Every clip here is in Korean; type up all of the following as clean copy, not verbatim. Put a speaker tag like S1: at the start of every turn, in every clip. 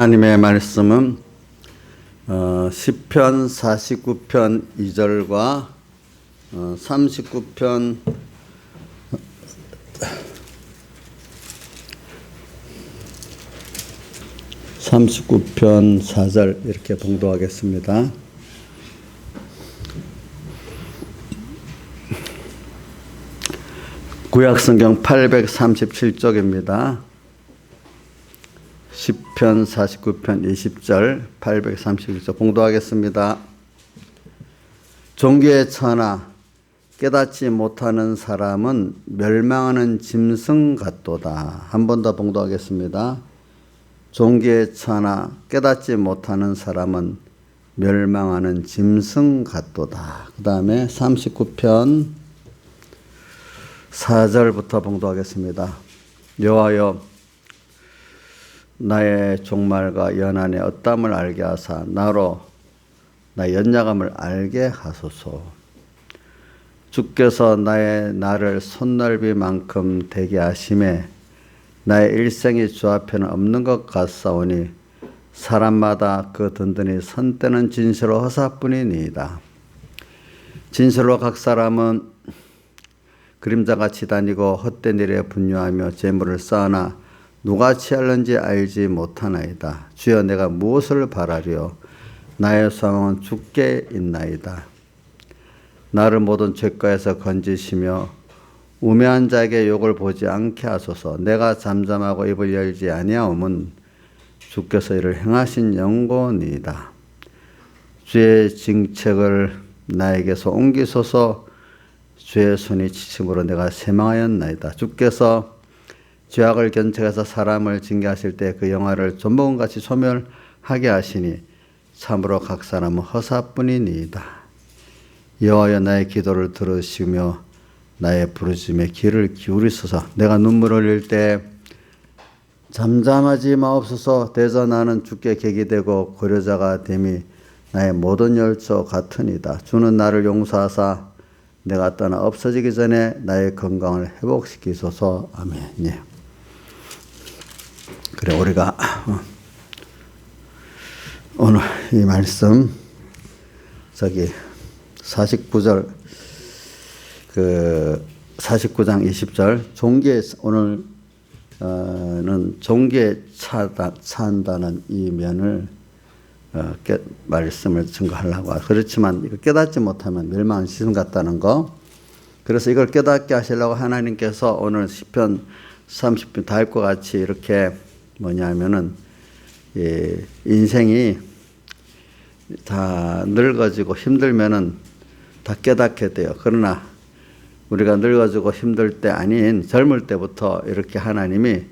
S1: 하나님의 말씀은 시편 49편 2절과 39편 4절 이렇게 봉독하겠습니다. 구약성경 837쪽입니다. 시편 49편 20절 831쪽 봉독하겠습니다. 종교에 처하나 깨닫지 못하는 사람은 멸망하는 짐승 같도다. 한 번 더 봉독하겠습니다. 종교에 처하나 깨닫지 못하는 사람은 멸망하는 짐승 같도다. 그 다음에 39편 4절부터 봉독하겠습니다. 여호와여 나의 종말과 연한의 어땀을 알게 하사 나로 나의 연약함을 알게 하소서. 주께서 나의 날을 손넓이만큼 되게 하심에 나의 일생이 주 앞에는 없는 것 같사오니 사람마다 그 든든히 선 때는 진실로 허사뿐이니이다. 진실로 각 사람은 그림자같이 다니고 헛된 일에 분유하며 재물을 쌓으나 누가 취할는지 알지 못하나이다. 주여 내가 무엇을 바라리요? 나의 소망은 주께 있나이다. 나를 모든 죄가에서 건지시며 우매한 자에게 욕을 보지 않게 하소서. 내가 잠잠하고 입을 열지 아니하옴은 주께서 이를 행하신 영고니이다. 주의 징책을 나에게서 옮기소서. 주의 손이 지침으로 내가 쇠망하였나이다. 주께서 죄악을 견책해서 사람을 징계하실 때 그 영화를 존목같이 소멸하게 하시니 참으로 각 사람은 허사뿐이니이다. 여호와여 나의 기도를 들으시며 나의 부르짖음에 귀를 기울이소서. 내가 눈물을 흘릴 때 잠잠하지 마옵소서. 대저 나는 주께 객이 되고 고려자가 됨이 나의 모든 열조 같으니이다. 주는 나를 용서하사 내가 떠나 없어지기 전에 나의 건강을 회복시키소서. 아멘. 예. 그래, 우리가 오늘 이 말씀 49절 49장 20절 오늘는 종교에 찬다는 이 면을 말씀을 증거하려고. 그렇지만 이거 깨닫지 못하면 멸망한 짐승 같다는 거. 그래서 이걸 깨닫게 하시려고 하나님께서 오늘 시편 30편 다윗과 같이 이렇게 뭐냐면은 인생이 다 늙어지고 힘들면은 다 깨닫게 돼요. 그러나 우리가 늙어지고 힘들 때 아닌 젊을 때부터 이렇게 하나님이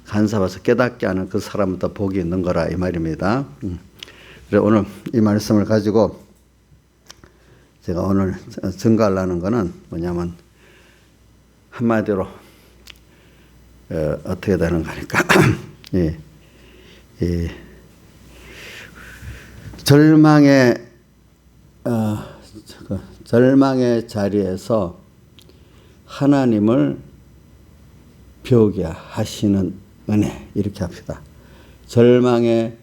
S1: 간섭해서 깨닫게 하는 그 사람부터 복이 있는 거라 이 말입니다. 그래서 오늘 이 말씀을 가지고 제가 오늘 증거하려는 거는 뭐냐면 한마디로 어떻게 되는 거니까 절망의 자리에서 하나님을 배우게 하시는 은혜, 이렇게 합시다. 절망의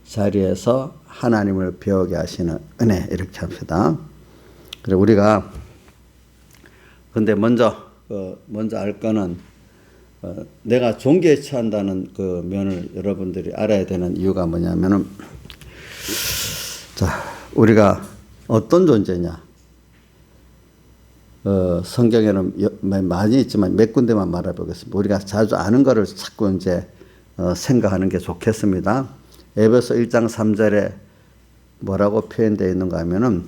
S1: 자리에서 하나님을 배우게 하시는 은혜, 이렇게 합시다. 그래, 우리가 근데 먼저 알 거는 내가 종교에 처한다는 그 면을 여러분들이 알아야 되는 이유가 뭐냐면은, 자, 우리가 어떤 존재냐? 성경에는 많이 있지만 몇 군데만 말해보겠습니다. 우리가 자주 아는 거를 자꾸 이제 생각하는 게 좋겠습니다. 에베소 1장 3절에 뭐라고 표현되어 있는가 하면은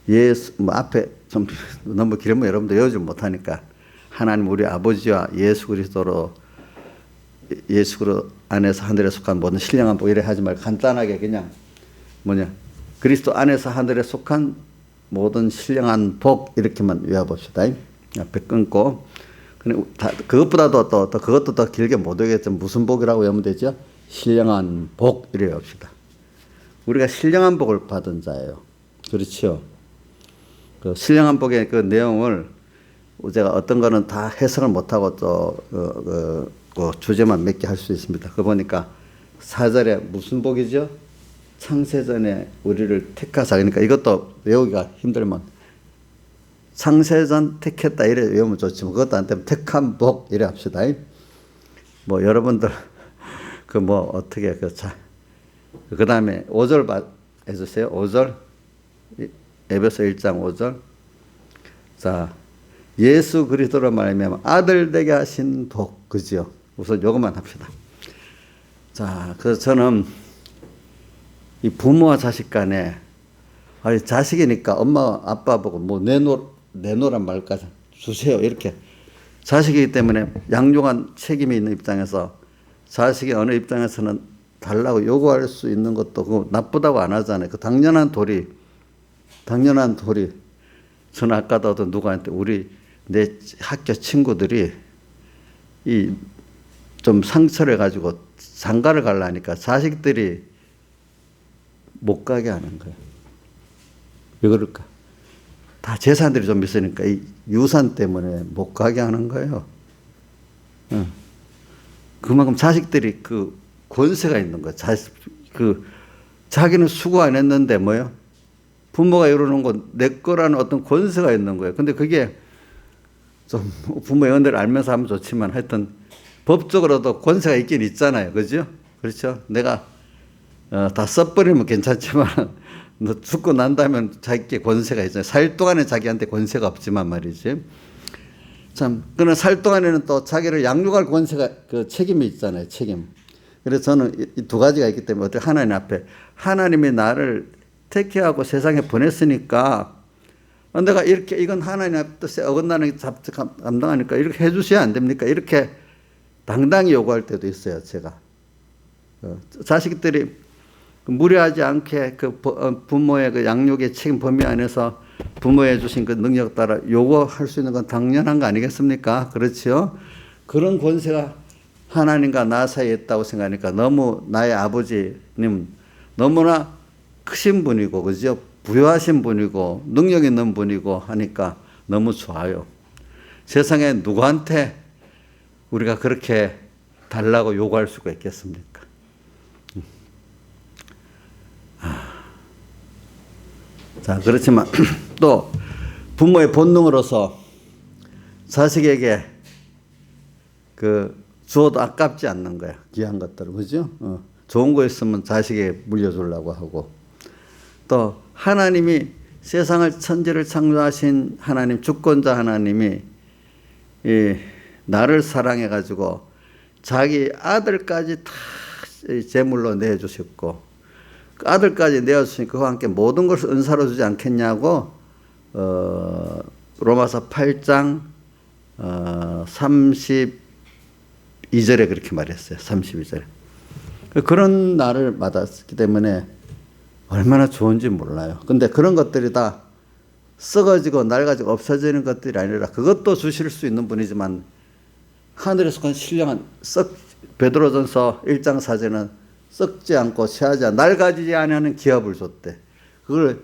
S1: 예수, 앞에 좀 너무 길면 여러분들 외우지 못하니까 하나님 우리 아버지와 예수 그리스도 안에서 하늘에 속한 모든 신령한 복, 이래 하지 말고 간단하게 그냥 그리스도 안에서 하늘에 속한 모든 신령한 복, 이렇게만 외워봅시다. 앞에 끊고. 그것보다도 그것도 더 길게 못 외우겠지만 무슨 복이라고 외우면 되죠? 신령한 복, 이래 외웁시다. 우리가 신령한 복을 받은 자예요. 그렇죠? 그 신령한 복의 그 내용을 제가 어떤 거는 다 해석을 못하고 또 주제만 몇 개 할 수 있습니다. 그거 보니까 4절에 무슨 복이죠? 창세전에 우리를 택하사. 그러니까 이것도 외우기가 힘들면 창세전 택했다 이래 외우면 좋지만 그것도 안 되면 택한 복 이래 합시다. 뭐 여러분들 그 뭐 어떻게 그 다음에 5절 해주세요. 5절 에베소 1장 5절. 자, 예수 그리스도로 말미암아 아들 되게 하신 복, 그지요? 우선 요것만 합시다. 자, 그래서 저는 이 부모와 자식 간에 자식이니까 엄마 아빠 보고 뭐 내놓으란 말까지 주세요 이렇게 자식이기 때문에 양육한 책임이 있는 입장에서 자식이 어느 입장에서는 달라고 요구할 수 있는 것도 그거 나쁘다고 안 하잖아요. 그 당연한 도리. 저는 아까도 어떤 누구한테 내 학교 친구들이 좀 상처를 가지고 장가를 가려니까 자식들이 못 가게 하는 거예요. 왜 그럴까? 다 재산들이 좀 있으니까 이 유산 때문에 못 가게 하는 거예요. 그만큼 자식들이 그 권세가 있는 거예요. 자기는 수고 안 했는데 뭐요? 부모가 이러는 건 내 거라는 어떤 권세가 있는 거예요. 근데 그게 좀 부모의 은혜를 알면서 하면 좋지만 하여튼 법적으로도 권세가 있긴 있잖아요. 그죠? 그렇죠? 내가 다 써버리면 괜찮지만 너 죽고 난 다음에 자기께 권세가 있잖아요. 살 동안에 자기한테 권세가 없지만 말이지. 참, 그러나 살 동안에는 또 자기를 양육할 권세가 그 책임이 있잖아요. 책임. 그래서 저는 이 두 가지가 있기 때문에 어떻게 하나님 앞에 하나님이 나를 택해하고 세상에 보냈으니까 내가 이렇게 이건 하나님의 뜻에 어긋나는 감당하니까 이렇게 해주셔야 안 됩니까? 이렇게 당당히 요구할 때도 있어요. 제가 자식들이 무리하지 않게 그 부모의 그 양육의 책임 범위 안에서 부모에 주신 그 능력 따라 요구할 수 있는 건 당연한 거 아니겠습니까? 그렇죠? 그런 권세가 하나님과 나 사이에 있다고 생각하니까 너무 나의 아버지님 너무나 크신 분이고, 그죠? 부유하신 분이고, 능력 있는 분이고 하니까 너무 좋아요. 세상에 누구한테 우리가 그렇게 달라고 요구할 수가 있겠습니까? 자, 그렇지만 또 부모의 본능으로서 자식에게 주어도 아깝지 않는 거야. 귀한 것들을. 그죠? 좋은 거 있으면 자식에게 물려주려고 하고. 또 하나님이 세상을 천지를 창조하신 하나님, 주권자 하나님이 나를 사랑해 가지고 자기 아들까지 다 제물로 내주셨고 그 아들까지 내어주시니까 그와 함께 모든 것을 은사로 주지 않겠냐고 로마서 8장 32절에 그렇게 말했어요. 32절에. 그런 날을 받았기 때문에 얼마나 좋은지 몰라요. 근데 그런 것들이 다 썩어지고 낡아지고 없어지는 것들이 아니라 그것도 주실 수 있는 분이지만 하늘에서 온 신령한 베드로전서 1장 4절은 썩지 않고 쇠하지 않고 낡아지지 않는 기업을 줬대. 그걸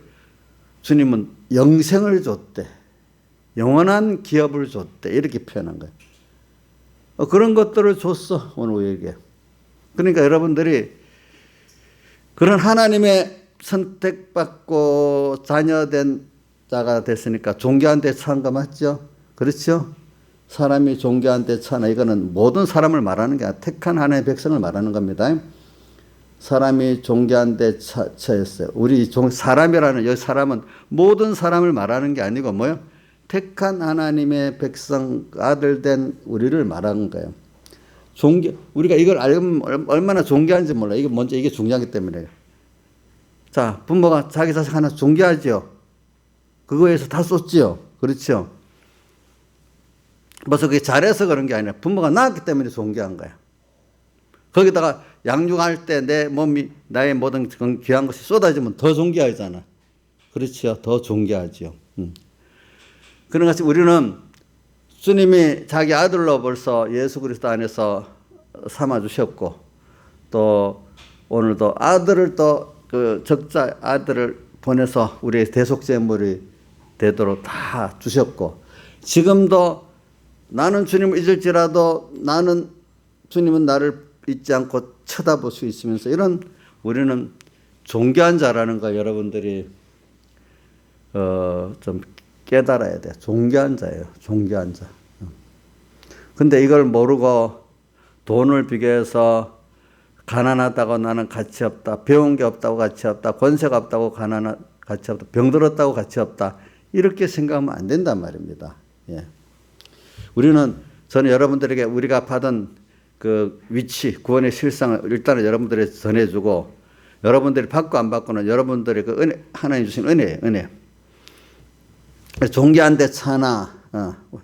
S1: 주님은 영생을 줬대. 영원한 기업을 줬대. 이렇게 표현한 거예요. 그런 것들을 줬어. 오늘 우리에게. 그러니까 여러분들이 그런 하나님의 선택받고 자녀된 자가 됐으니까 존귀한 데 처한 거 맞죠? 그렇죠? 사람이 존귀한 데 처하나 이거는 모든 사람을 말하는 게 아니라 택한 하나님의 백성을 말하는 겁니다. 사람이 존귀한 데 처했어요. 우리 사람이라는 여기 사람은 모든 사람을 말하는 게 아니고 뭐요? 택한 하나님의 백성 아들 된 우리를 말하는 거예요. 우리가 이걸 알면 얼마나 존귀한지 몰라요. 이게 중요하기 때문에요. 자, 부모가 자기 자식 하나 존귀하지요. 그거에서 다 쏟지요. 그렇죠? 벌써 그게 잘해서 그런 게 아니라 부모가 낳았기 때문에 존귀한 거야. 거기다가 양육할 때 내 몸이 나의 모든 귀한 것이 쏟아지면 더 존귀하잖아. 그렇죠? 더 존귀하지요. 그런 것이 우리는 주님이 자기 아들로 벌써 예수 그리스도 안에서 삼아주셨고 또 오늘도 아들을 또 그 적자 아들을 보내서 우리의 대속제물이 되도록 다 주셨고 지금도 나는 주님을 잊을지라도 주님은 나를 잊지 않고 쳐다볼 수 있으면서 이런 우리는 존귀한 자라는 거 여러분들이 좀 깨달아야 돼. 존귀한 자예요. 존귀한 자. 근데 이걸 모르고 돈을 비교해서 가난하다고 나는 가치 없다. 배운 게 없다고 가치 없다. 권세가 없다고 가치 없다. 병들었다고 가치 없다. 이렇게 생각하면 안 된단 말입니다. 예. 저는 여러분들에게 우리가 받은 그 위치, 구원의 실상을 일단은 여러분들에게 전해주고 여러분들이 받고 안 받고는 여러분들의 그 은혜, 하나님 주신 은혜예요. 은혜. 존귀한데 차나 그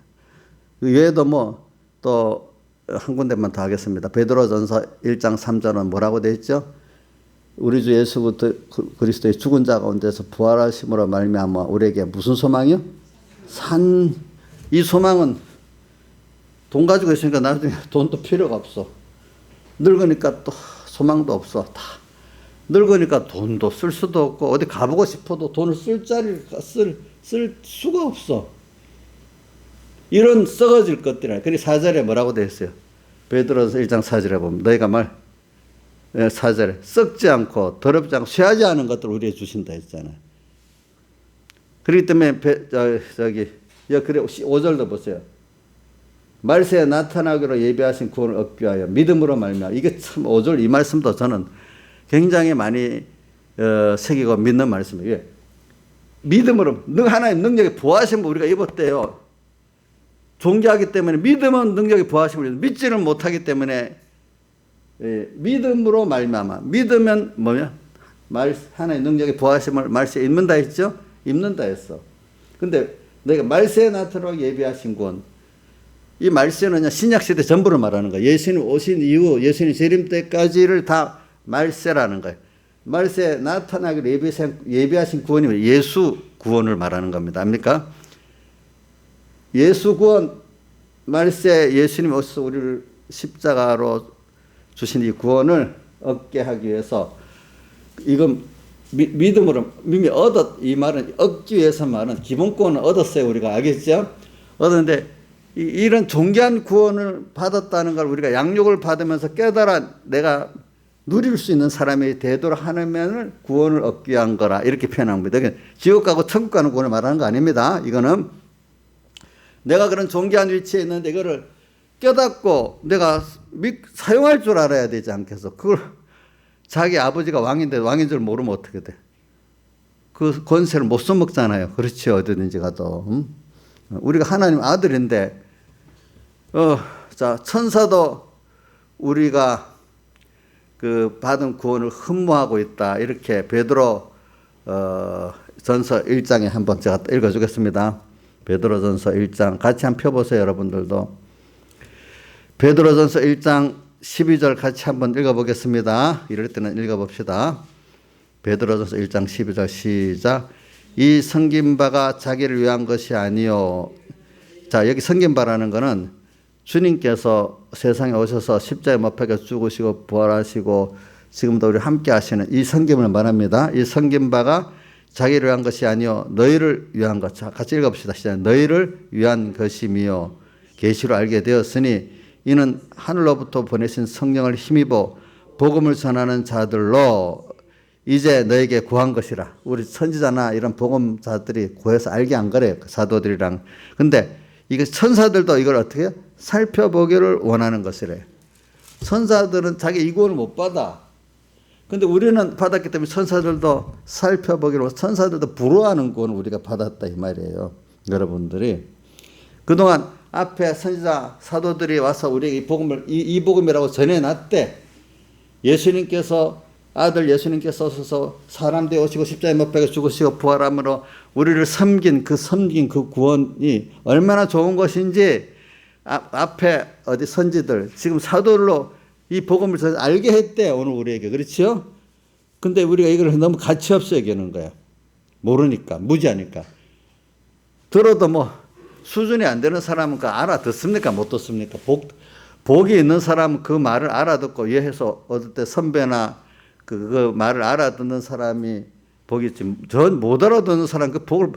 S1: 외에도 뭐 또 한 군데만 더 하겠습니다. 베드로전서 1장 3절은 뭐라고 되어 있죠? 우리 주 예수 그리스도의 죽은 자 가운데서 부활하심으로 말미암아 우리에게 무슨 소망이요? 이 소망은 돈 가지고 있으니까 나중에 돈도 필요가 없어. 늙으니까 또 소망도 없어. 다 늙으니까 돈도 쓸 수도 없고 어디 가보고 싶어도 돈을 쓸 수가 없어. 이런 썩어질 것들이라. 그리 4절에 뭐라고 되어 있어요? 베드로서 1장 4절에 보면 너희가 4절에 썩지 않고 더럽지 않고 쇠하지 않은 것들을 우리에게 주신다 했잖아요. 그렇기 때문에 그래 5절도 보세요. 말세에 나타나기로 예비하신 구원을 얻기 위하여 믿음으로 말미암아. 이게 참 5절 이 말씀도 저는 굉장히 많이 새기고 믿는 말씀이에요. 믿음으로 하나님 능력의 부하심을 우리가 입었대요. 존귀하기 때문에 믿음은 능력의 부하심을 믿지를 못하기 때문에 믿음으로 말미암아. 믿으면 뭐냐? 하나님 능력의 부하심을 말세에 입는다 했죠? 입는다 했어. 근데 내가 말세에 나타나고 예비하신 구원. 이 말세는 신약시대 전부를 말하는 거예요. 예수님 오신 이후 예수님 재림 때까지를 다 말세라는 거예요. 말세에 나타나기로 예비하신 구원이 예수 구원을 말하는 겁니다. 압니까? 예수 구원, 말세 예수님 오셔서 우리를 십자가로 주신 이 구원을 얻게 하기 위해서 이건 믿음으로 이 말은 얻기 위해서 말은 기본권을 얻었어요. 우리가 알겠죠? 얻었는데 이런 존귀한 구원을 받았다는 걸 우리가 양육을 받으면서 깨달아 내가 누릴 수 있는 사람이 되도록 하는 구원을 얻기 위한 거라 이렇게 표현합니다. 지옥 가고 천국 가는 구원을 말하는 거 아닙니다. 이거는 내가 그런 존귀한 위치에 있는데 이거를 깨닫고 내가 사용할 줄 알아야 되지 않겠어. 그걸 자기 아버지가 왕인데 왕인 줄 모르면 어떻게 돼? 그 권세를 못 써먹잖아요. 그렇지 어디든지 가도. 우리가 하나님 아들인데 자 천사도 우리가 그 받은 구원을 흠모하고 있다. 이렇게 베드로 전서 1장에 한번 제가 읽어주겠습니다. 베드로전서 1장 같이 한번 펴보세요. 여러분들도. 베드로전서 1장 12절 같이 한번 읽어보겠습니다. 이럴 때는 읽어봅시다. 베드로전서 1장 12절 시작. 이 섬긴 바가 자기를 위한 것이 아니요. 자, 여기 섬긴 바라는 것은 주님께서 세상에 오셔서 십자가에 못 박혀 죽으시고 부활하시고 지금도 우리 함께 하시는 이 섬김을 말합니다. 이 섬긴 바가 자기를 위한 것이 아니요 너희를 위한 것. 자, 같이 읽어봅시다. 시작. 너희를 위한 것이며 계시로 알게 되었으니 이는 하늘로부터 보내신 성령을 힘입어 복음을 전하는 자들로 이제 너에게 구한 것이라. 우리 선지자나 이런 복음자들이 구해서 알게 안 그래요. 사도들이랑. 근데 이게 천사들도 이걸 어떻게 해요? 살펴보기를 원하는 것이래. 천사들은 자기 이 구원을 못 받아. 근데 우리는 받았기 때문에 천사들도 살펴보기로 천사들도 부러워하는 구원을 우리가 받았다 이 말이에요. 여러분들이 그동안 앞에 선지자 사도들이 와서 우리에게 이 복음을 이 복음이라고 전해놨대. 예수님께서 아들 예수님께서 오셔서 사람 되어 오시고 십자가에 못 박혀 죽으시고 부활함으로 우리를 섬긴 그 구원이 얼마나 좋은 것인지 앞에 어디 선지들 지금 사도로 이 복음을 알게 했대 오늘 우리에게. 그렇죠? 근데 우리가 이걸 너무 가치 없이 여기는 거야. 모르니까 무지하니까. 들어도 뭐 수준이 안 되는 사람은 그 알아듣습니까? 못 듣습니까? 복이 있는 사람은 그 말을 알아듣고 이해해서 어떨 때 선배나 그 말을 알아듣는 사람이 복이 있지. 전 못 알아듣는 사람 그 복을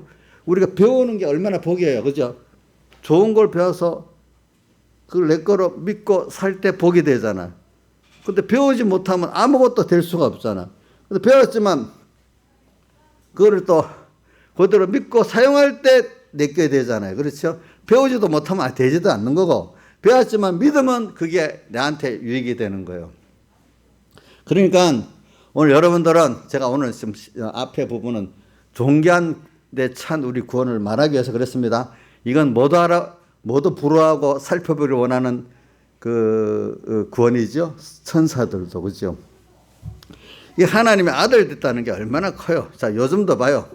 S1: 우리가 배우는 게 얼마나 복이에요. 그죠? 좋은 걸 배워서 그걸 내 거로 믿고 살 때 복이 되잖아. 근데 배우지 못하면 아무것도 될 수가 없잖아. 근데 배웠지만 그거를 또 그대로 믿고 사용할 때 내게 되잖아요. 그렇죠? 배우지도 못하면 되지도 않는 거고, 배웠지만 믿으면 그게 내한테 유익이 되는 거예요. 그러니까 오늘 여러분들은, 제가 오늘 좀 앞에 부분은 존귀한 데 찬 우리 구원을 말하기 위해서 그랬습니다. 이건 모두 불허하고 살펴보기를 원하는 그 구원이죠. 천사들도, 그죠? 이 하나님의 아들 됐다는 게 얼마나 커요. 자, 요즘도 봐요.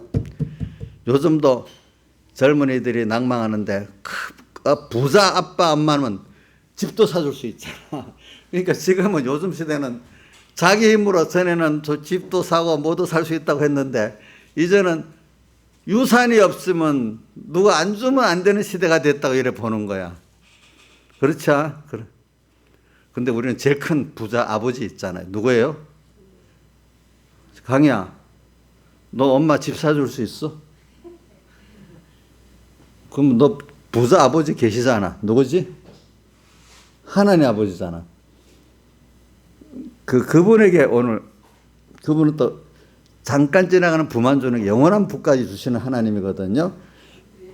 S1: 요즘도 젊은이들이 낭망하는데, 부자 아빠 엄마는 집도 사줄 수 있잖아. 그러니까 지금은 요즘 시대는 자기 힘으로, 전에는 저 집도 사고 뭐도 살 수 있다고 했는데 이제는 유산이 없으면 누가 안 주면 안 되는 시대가 됐다고 이래 보는 거야. 그렇죠? 근데 우리는 제일 큰 부자 아버지 있잖아요. 누구예요? 강희야, 너 엄마 집 사줄 수 있어? 그럼 너 부자 아버지 계시잖아. 누구지? 하나님 아버지잖아. 그분에게 오늘, 그분은 또 잠깐 지나가는 부만 주는 영원한 부까지 주시는 하나님이거든요.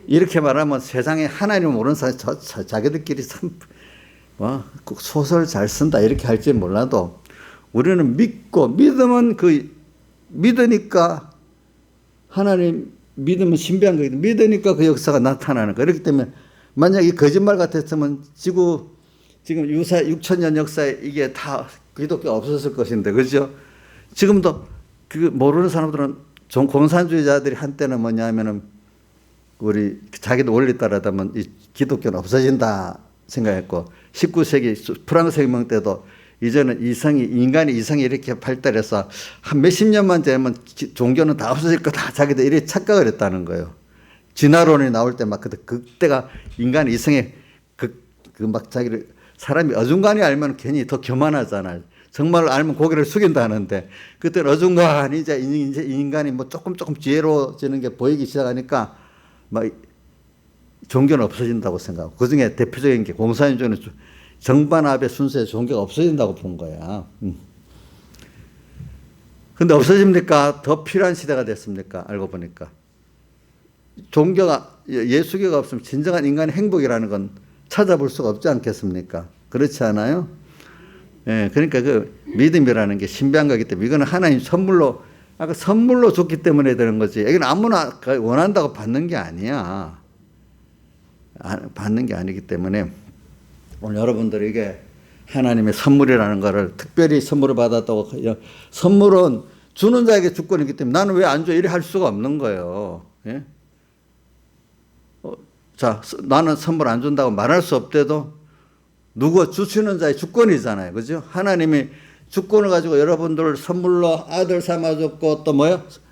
S1: 이렇게 말하면 세상에 하나님 모르는 사람이 자기들끼리 참 소설 잘 쓴다 이렇게 할지 몰라도, 우리는 믿고, 믿으면 믿으니까, 하나님 믿으면 신비한 거거든요. 믿으니까 그 역사가 나타나는 거예요. 그렇기 때문에 만약 이 거짓말 같았으면 지금 유사 6,000년 역사에 이게 다 기독교가 없었을 것인데, 그죠? 지금도 모르는 사람들은, 공산주의자들이 한때는 뭐냐면은 우리 자기도 원리 따라다면 이 기독교는 없어진다 생각했고, 19세기 프랑스 혁명 때도 이제는 인간의 이성이 이렇게 발달해서 한 몇십 년만 되면 종교는 다 없어질 거다, 자기들 이렇게 착각을 했다는 거예요. 진화론이 나올 때 막 그때가 인간의 이성에 막 자기를, 사람이 어중간히 알면 괜히 더 교만하잖아요. 정말 알면 고개를 숙인다는데, 그때 어중간히 이제 인간이 뭐 조금 지혜로워지는 게 보이기 시작하니까 막 종교는 없어진다고 생각하고, 그 중에 대표적인 게 공산주의는 정반합의 순서에 종교가 없어진다고 본 거야. 근데 없어집니까? 더 필요한 시대가 됐습니까? 알고 보니까. 종교가, 예수교가 없으면 진정한 인간의 행복이라는 건 찾아볼 수가 없지 않겠습니까? 그렇지 않아요? 예, 그러니까 믿음이라는 게 신비한 거기 때문에, 이거는 하나님 선물로 줬기 때문에 되는 거지. 이건 아무나 원한다고 받는 게 아니야. 받는 게 아니기 때문에 오늘 여러분들이 이게 하나님의 선물이라는 거를 특별히 선물을 받았다고, 선물은 주는 자에게 주권이기 때문에 나는 왜 안 줘? 이래 할 수가 없는 거예요. 예? 자, 나는 선물 안 준다고 말할 수 없대도 누구 주시는 자의 주권이잖아요. 그죠? 하나님이 주권을 가지고 여러분들을 선물로 아들 삼아줬고, 또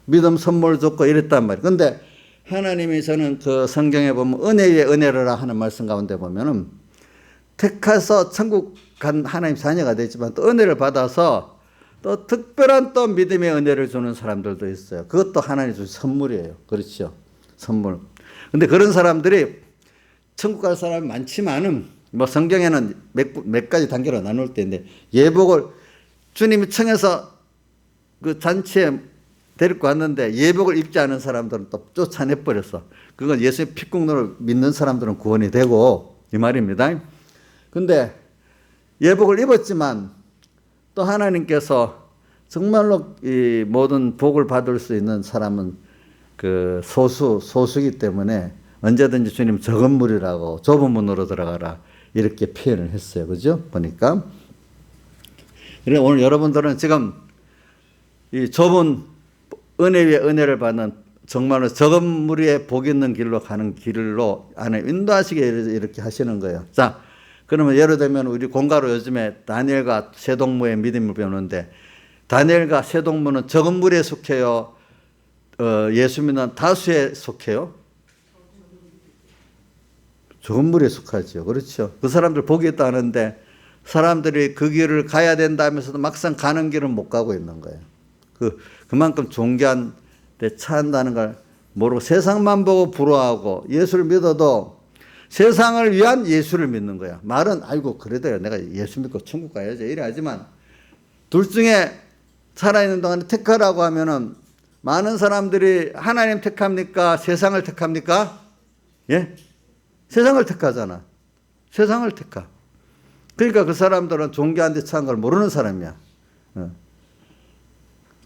S1: 믿음 선물 줬고 이랬단 말이에요. 근데 하나님이, 저는 그 성경에 보면 은혜 위에 은혜를 하는 말씀 가운데 보면은, 택해서 천국 간 하나님 자녀가 되지만 또 은혜를 받아서 또 특별한 또 믿음의 은혜를 주는 사람들도 있어요. 그것도 하나님 주신 선물이에요. 그렇죠? 선물. 근데 그런 사람들이 천국 갈 사람이 많지만은, 성경에는 몇 가지 단계로 나눌 때인데, 예복을 주님이 청해서 그 잔치에 데리고 왔는데 예복을 입지 않은 사람들은 또 쫓아내버렸어. 그건 예수의 피국노를 믿는 사람들은 구원이 되고, 이 말입니다. 근데 예복을 입었지만 또 하나님께서 정말로 이 모든 복을 받을 수 있는 사람은 소수이기 때문에 언제든지 주님 적은 물이라고 좁은 문으로 들어가라 이렇게 표현을 했어요. 그죠? 보니까. 그래, 오늘 여러분들은 지금 이 좁은 은혜 위에 은혜를 받는, 정말로 적은 무리에 복 있는 길로 가는 길로 안에 인도하시게 이렇게 하시는 거예요. 자, 그러면 예를 들면 우리 공가로 요즘에 다니엘과 세동무의 믿음을 배우는데, 다니엘과 세동무는 적은 무리에 속해요? 예수 믿는 다수에 속해요? 적은 무리에 속하죠. 그렇죠. 그 사람들 복이 있다 하는데 사람들이 그 길을 가야 된다 하면서도 막상 가는 길은 못 가고 있는 거예요. 그만큼 존귀한 데 차한다는 걸 모르고 세상만 보고 부러워하고, 예수를 믿어도 세상을 위한 예수를 믿는 거야. 말은 아이고 그래도요 내가 예수 믿고 천국 가야지 이래 하지만, 둘 중에 살아있는 동안에 택하라고 하면은 많은 사람들이 하나님 택합니까? 세상을 택합니까? 예? 세상을 택하잖아. 세상을 택하. 그러니까 그 사람들은 존귀한 데 처한 걸 모르는 사람이야.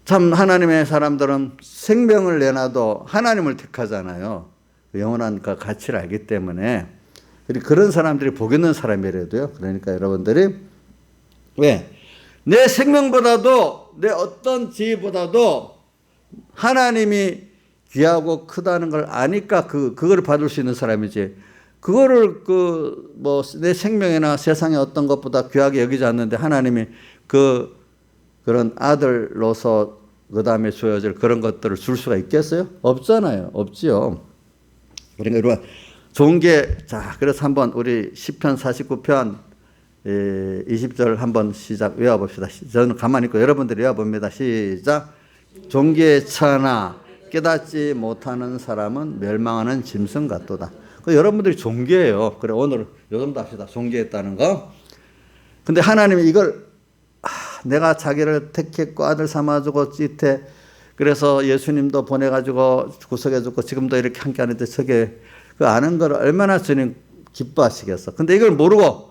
S1: 참 하나님의 사람들은 생명을 내놔도 하나님을 택하잖아요. 영원한 그 가치를 알기 때문에. 그런 사람들이 복 있는 사람이라도요. 그러니까 여러분들이 왜? 내 생명보다도 내 어떤 지위보다도 하나님이 귀하고 크다는 걸 아니까 그걸 받을 수 있는 사람이지. 그거를 내 생명이나 세상의 어떤 것보다 귀하게 여기지 않는데 하나님이 그런 아들로서 그 다음에 주어질 그런 것들을 줄 수가 있겠어요? 없잖아요. 없지요. 그러니까 좋은 게, 자, 그래서 한번 우리 시편 49편 20절 한번 시작 외워봅시다. 저는 가만히 있고 여러분들이 외워봅니다. 시작. 존귀에 처하나 깨닫지 못하는 사람은 멸망하는 짐승 같도다. 여러분들이 존귀해요. 그래, 오늘 요 정도 합시다. 존귀했다는 거. 근데 하나님이 이걸 내가 자기를 택했고 아들 삼아주고 찌태 그래서 예수님도 보내가지고 구속해주고 지금도 이렇게 함께 하는데 저게 그 아는 걸 얼마나 주님 기뻐하시겠어. 근데 이걸 모르고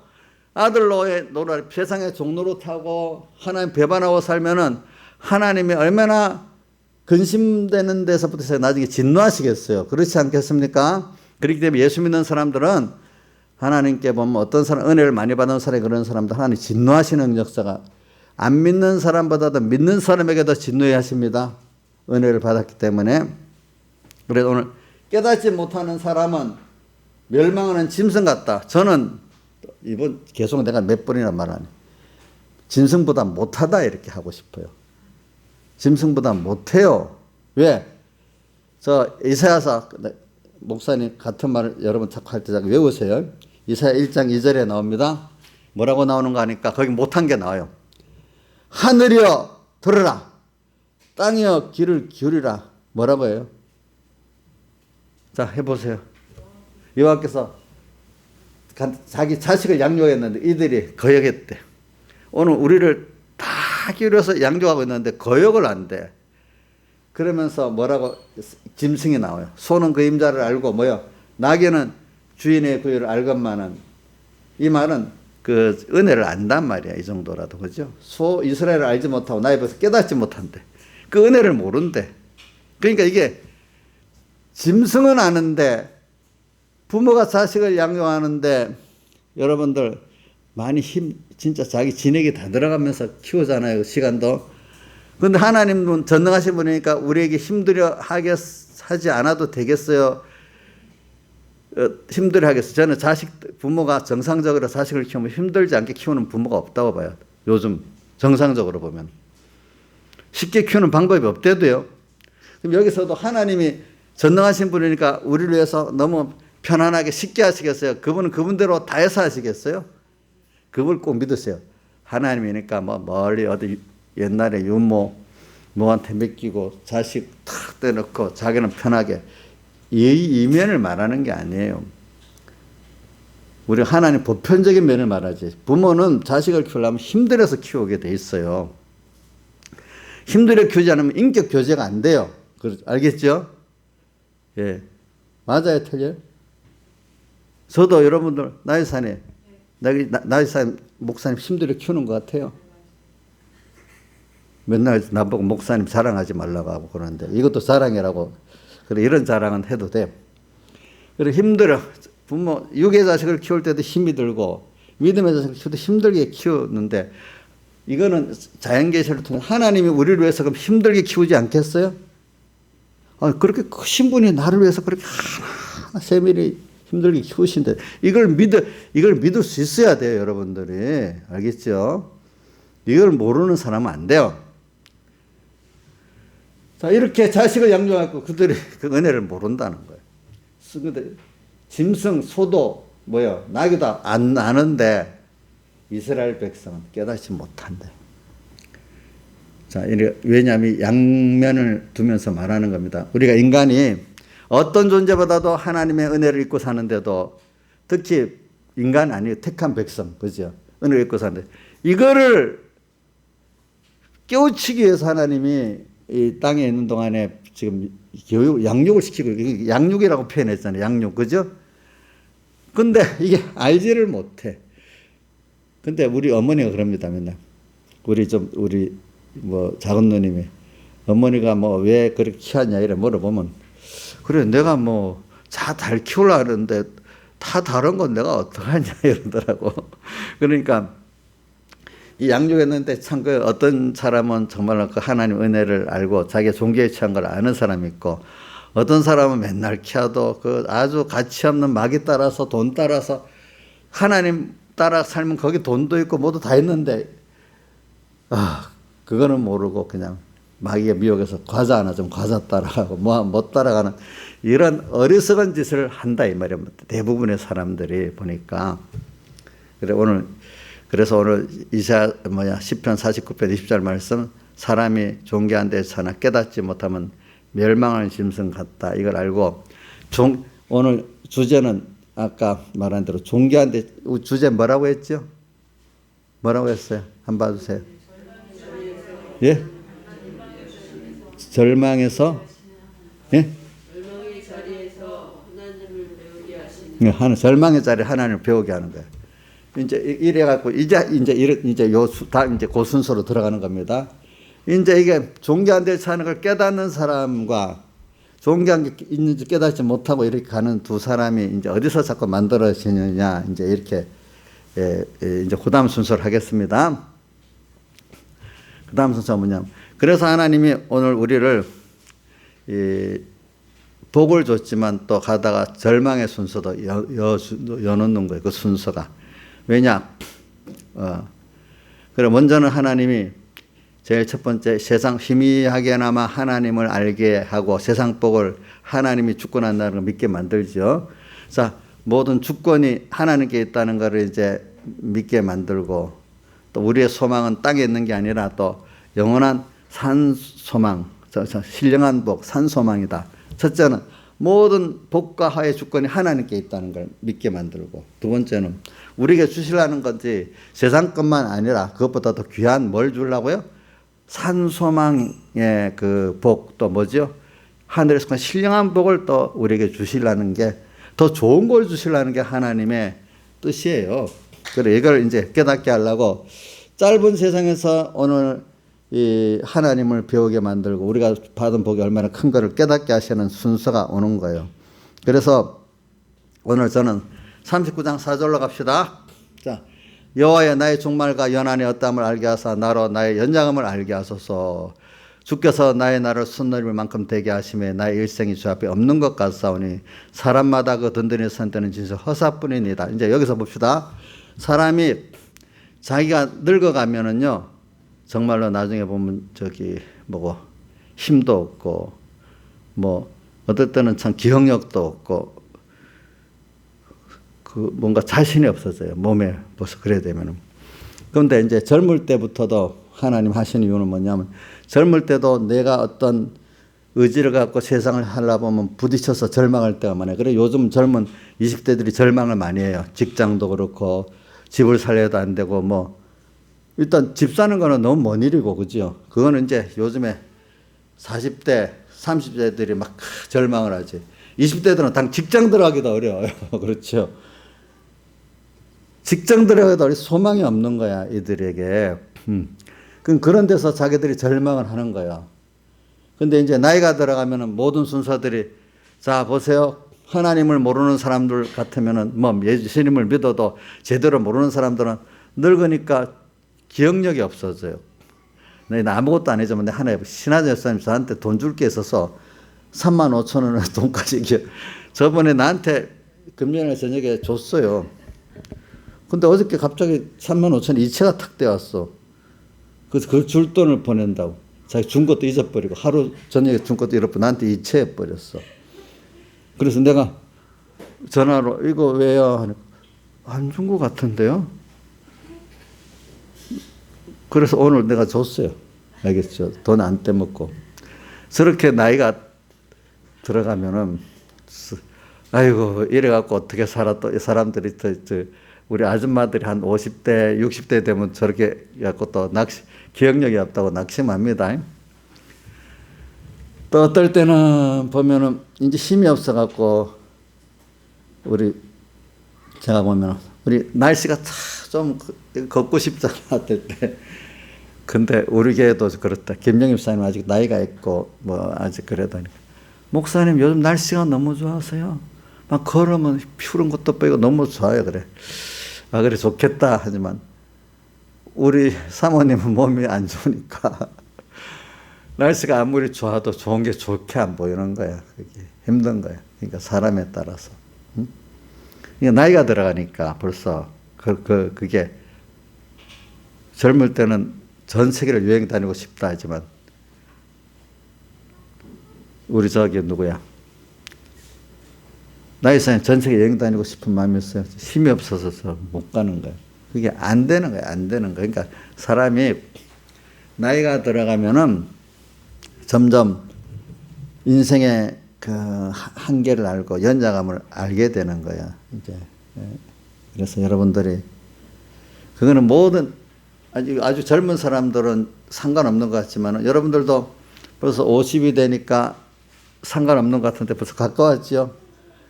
S1: 아들로의 노라 세상의 종로로 타고 하나님 배반하고 살면은 하나님이 얼마나 근심되는 데서부터 나중에 진노하시겠어요. 그렇지 않겠습니까? 그렇기 때문에 예수 믿는 사람들은 하나님께 보면 어떤 사람 은혜를 많이 받는 사람이 그런 사람들 하나님 진노하시는 역사가 안 믿는 사람보다도 믿는 사람에게 더 진노해 하십니다. 은혜를 받았기 때문에. 그래서 오늘 깨닫지 못하는 사람은 멸망하는 짐승 같다. 저는 이번 계속 내가 몇 번이나 말하네. 짐승보다 못하다 이렇게 하고 싶어요. 짐승보다 못해요. 왜? 저 이사야서 목사님 같은 말을 여러분 자꾸 할 때 자꾸 외우세요. 이사야 1장 2절에 나옵니다. 뭐라고 나오는가 하니까 거기 못한 게 나와요. 하늘이여 들으라. 땅이여 귀를 기울이라. 뭐라고 해요? 자, 해보세요. 여호와께서 자기 자식을 양육했는데 이들이 거역했대. 오늘 우리를 다 기울여서 양육하고 있는데 거역을 한대. 그러면서 뭐라고 짐승이 나와요. 소는 그 임자를 알고 낙에는 주인의 구유를 알건만은 이 말은 그 은혜를 안단 말이야. 이 정도라도. 그죠? 소 이스라엘을 알지 못하고 나에 비해서 깨닫지 못한대. 그 은혜를 모른대. 그러니까 이게 짐승은 아는데 부모가 자식을 양육하는데 여러분들 많이 진짜 자기 진액이 다 들어가면서 키우잖아요. 시간도. 근데 하나님은 전능하신 분이니까 우리에게 힘들어 하지 않아도 되겠어요. 힘들어 하겠어요. 저는 부모가 정상적으로 자식을 키우면 힘들지 않게 키우는 부모가 없다고 봐요. 요즘 정상적으로 보면. 쉽게 키우는 방법이 없대도요. 그럼 여기서도 하나님이 전능하신 분이니까 우리를 위해서 너무 편안하게 쉽게 하시겠어요? 그분은 그분대로 다 해서 하시겠어요? 그걸 꼭 믿으세요. 하나님이니까 멀리 어디 옛날에 유모한테 맡기고 자식 탁 떼놓고 자기는 편하게 이면을 말하는 게 아니에요. 우리 하나님 보편적인 면을 말하지. 부모는 자식을 키우려면 힘들어서 키우게 돼 있어요. 힘들어 키우지 않으면 인격 교제가 안 돼요. 알겠죠? 예. 맞아요, 틀려요? 저도 여러분들 나이산에 목사님 힘들어 키우는 것 같아요. 맨날 나보고 목사님 자랑하지 말라고 하고 그러는데 이것도 자랑이라고. 그래 이런 자랑은 해도 돼. 그래 힘들어. 부모 육의 자식을 키울 때도 힘이 들고 믿음의 자식을 키울 때 힘들게 키우는데 이거는 자연계시를 통해 하나님이 우리를 위해서 그럼 힘들게 키우지 않겠어요? 그렇게 크신 분이 나를 위해서 그렇게 하나 세밀히 힘들게 키우신데 이걸 믿을 수 있어야 돼요, 여러분들이. 알겠죠? 이걸 모르는 사람은 안 돼요. 자, 이렇게 자식을 양육하고 그들이 그 은혜를 모른다는 거예요. 짐승, 소도 나귀도 안 아는데 이스라엘 백성은 깨닫지 못한대. 자, 왜냐하면 양면을 두면서 말하는 겁니다. 우리가 인간이 어떤 존재보다도 하나님의 은혜를 입고 사는데도 특히 인간 아니에요. 택한 백성, 그죠? 은혜를 입고 사는데 이거를 깨우치기 위해서 하나님이 이 땅에 있는 동안에 지금 양육을 시키고, 양육이라고 표현했잖아요. 양육, 그죠? 근데 이게 알지를 못해. 근데 우리 어머니가 그럽니다, 맨날. 우리 작은 누님이, 어머니가 왜 그렇게 키웠냐, 이래 물어보면, 그래, 내가 잘 키우려고 하는데, 다 다른 건 내가 어떡하냐, 이러더라고. 그러니까, 이 양육했는데 참 어떤 사람은 정말로 그 하나님 은혜를 알고 자기의 종교에 취한 걸 아는 사람이 있고, 어떤 사람은 맨날 키워도 그 아주 가치 없는 마귀 따라서 돈 따라서 하나님 따라 살면 거기 돈도 있고 모두 다 있는데, 그거는 모르고 그냥 마귀의 미혹에서 과자 하나 좀 과자 따라가고 못 따라가는 이런 어리석은 짓을 한다 이 말이에요. 대부분의 사람들이 보니까. 그래서 오늘 시편 49편 20절 말씀, 사람이 존귀한 데 사나 깨닫지 못하면 멸망하는 짐승 같다. 이걸 알고, 오늘 주제는 아까 말한 대로 존귀한 데, 주제 뭐라고 했죠? 뭐라고 했어요? 한번 봐주세요. 예? 절망에서, 예? 절망의 자리에서 하나님을 배우게 하시는. 절망의 자리에 하나님을 배우게 하는 거예요. 이제 이래갖고 이제 그 순서로 들어가는 겁니다. 이제 이게 존귀한 데 사는 걸 깨닫는 사람과 존귀한 게 있는지 깨닫지 못하고 이렇게 가는 두 사람이 이제 어디서 자꾸 만들어지느냐, 이제 이렇게 이제 그다음 순서를 하겠습니다. 그다음 순서가 뭐냐면, 그래서 하나님이 오늘 우리를 복을 줬지만 또 가다가 절망의 순서도 여놓는 거예요. 그 순서가. 왜냐? 그래, 먼저는 하나님이 제일 첫 번째, 세상 희미하게나마 하나님을 알게 하고 세상 복을 하나님이 주권한다는 걸 믿게 만들죠. 자, 모든 주권이 하나님께 있다는 것을 이제 믿게 만들고, 또 우리의 소망은 땅에 있는 게 아니라 또 영원한 산 소망, 신령한 복, 산 소망이다. 첫째는 모든 복과 화의 주권이 하나님께 있다는 걸 믿게 만들고, 두 번째는 우리에게 주시려는 건지 세상 것만 아니라 그것보다 더 귀한 뭘 주려고요? 산 소망의 그 복, 또 뭐죠? 하늘에서 신령한 복을 또 우리에게 주시려는 게, 더 좋은 걸 주시려는 게 하나님의 뜻이에요. 그래, 이걸 이제 깨닫게 하려고 짧은 세상에서 오늘 이 하나님을 배우게 만들고 우리가 받은 복이 얼마나 큰 거를 깨닫게 하시는 순서가 오는 거예요. 그래서 오늘 저는 39장 4절로 갑시다. 자, 여호와여 나의 종말과 연한의 어떠함을 알게 하사 나로 나의 연장함을 알게 하소서. 주께서 나의 날을 손놀릴 만큼 되게 하심에 나의 일생이 주 앞에 없는 것 같사오니 사람마다 그 든든히 선되는 진실 허사뿐이니이다. 이제 여기서 봅시다. 사람이 자기가 늙어가면은요, 정말로 나중에 보면 힘도 없고 어떨 때는 참 기억력도 없고 뭔가 자신이 없어져요. 몸에 벌써 그래야 되면은. 그런데 이제 젊을 때부터도 하나님 하시는 이유는 뭐냐면, 젊을 때도 내가 어떤 의지를 갖고 세상을 하려고 보면 부딪혀서 절망할 때가 많아요. 그래 요즘 젊은 20대들이 절망을 많이 해요. 직장도 그렇고 집을 살려도 안 되고 일단 집 사는 거는 너무 먼 일이고, 그죠? 그거는 이제 요즘에 40대, 30대들이 막 절망을 하지. 20대들은 당 직장 들어가기도 어려워요. 그렇죠? 직장 들어가기도 어려워. 소망이 없는 거야, 이들에게. 그런 데서 자기들이 절망을 하는 거야. 근데 이제 나이가 들어가면은 모든 순서들이, 자, 보세요. 하나님을 모르는 사람들 같으면은 예수님을 믿어도 제대로 모르는 사람들은 늙으니까 기억력이 없어져요. 나 아무것도 안 해주면 하나님 신하자 여사님 저한테 돈 줄 게 있어서 35,000원의 돈까지 저번에 나한테 금년에 저녁에 줬어요. 근데 어저께 갑자기 35,000원 이체가 탁 되었어. 그래서 그 줄 돈을 보낸다고. 자기 준 것도 잊어버리고 하루 저녁에 준 것도 잃어버리고 나한테 이체해버렸어. 그래서 내가 전화로 이거 왜요? 안 준 것 같은데요? 그래서 오늘 내가 줬어요. 알겠죠? 돈 안 떼먹고. 저렇게 나이가 들어가면은, 아이고, 이래갖고 어떻게 살아, 또 이 사람들이 우리 아줌마들이 한 50대, 60대 되면 저렇게 갖고 또 기억력이 없다고 낙심합니다. 또 어떨 때는 보면은 이제 힘이 없어갖고 제가 보면 우리 날씨가 좀 걷고 싶잖아, 어떨 때. 근데 우리 교회도 그렇다. 김영임 목사님 아직 나이가 있고 뭐 아직 그래도 목사님 요즘 날씨가 너무 좋아서요. 막 걸으면 푸른 것도 빼고 너무 좋아요. 그래. 그래 좋겠다 하지만 우리 사모님은 몸이 안 좋으니까 날씨가 아무리 좋아도 좋은 게 좋게 안 보이는 거야. 그게 힘든 거야. 그러니까 사람에 따라서. 응? 그러니까 나이가 들어가니까 벌써 그게 젊을 때는 전 세계를 여행 다니고 싶다 하지만 우리 저기 누구야? 나이 사람 전 세계 여행 다니고 싶은 마음이 있어요. 힘이 없어서 못 가는 거예요. 그게 안 되는 거예요. 안 되는 거예요. 그러니까 사람이 나이가 들어가면은 점점 인생의 그 한계를 알고 연장감을 알게 되는 거야. 이제 그래서 여러분들이 그거는 모든 아주 젊은 사람들은 상관없는 것 같지만 여러분들도 벌써 50이 되니까 상관없는 것 같은데 벌써 가까웠죠.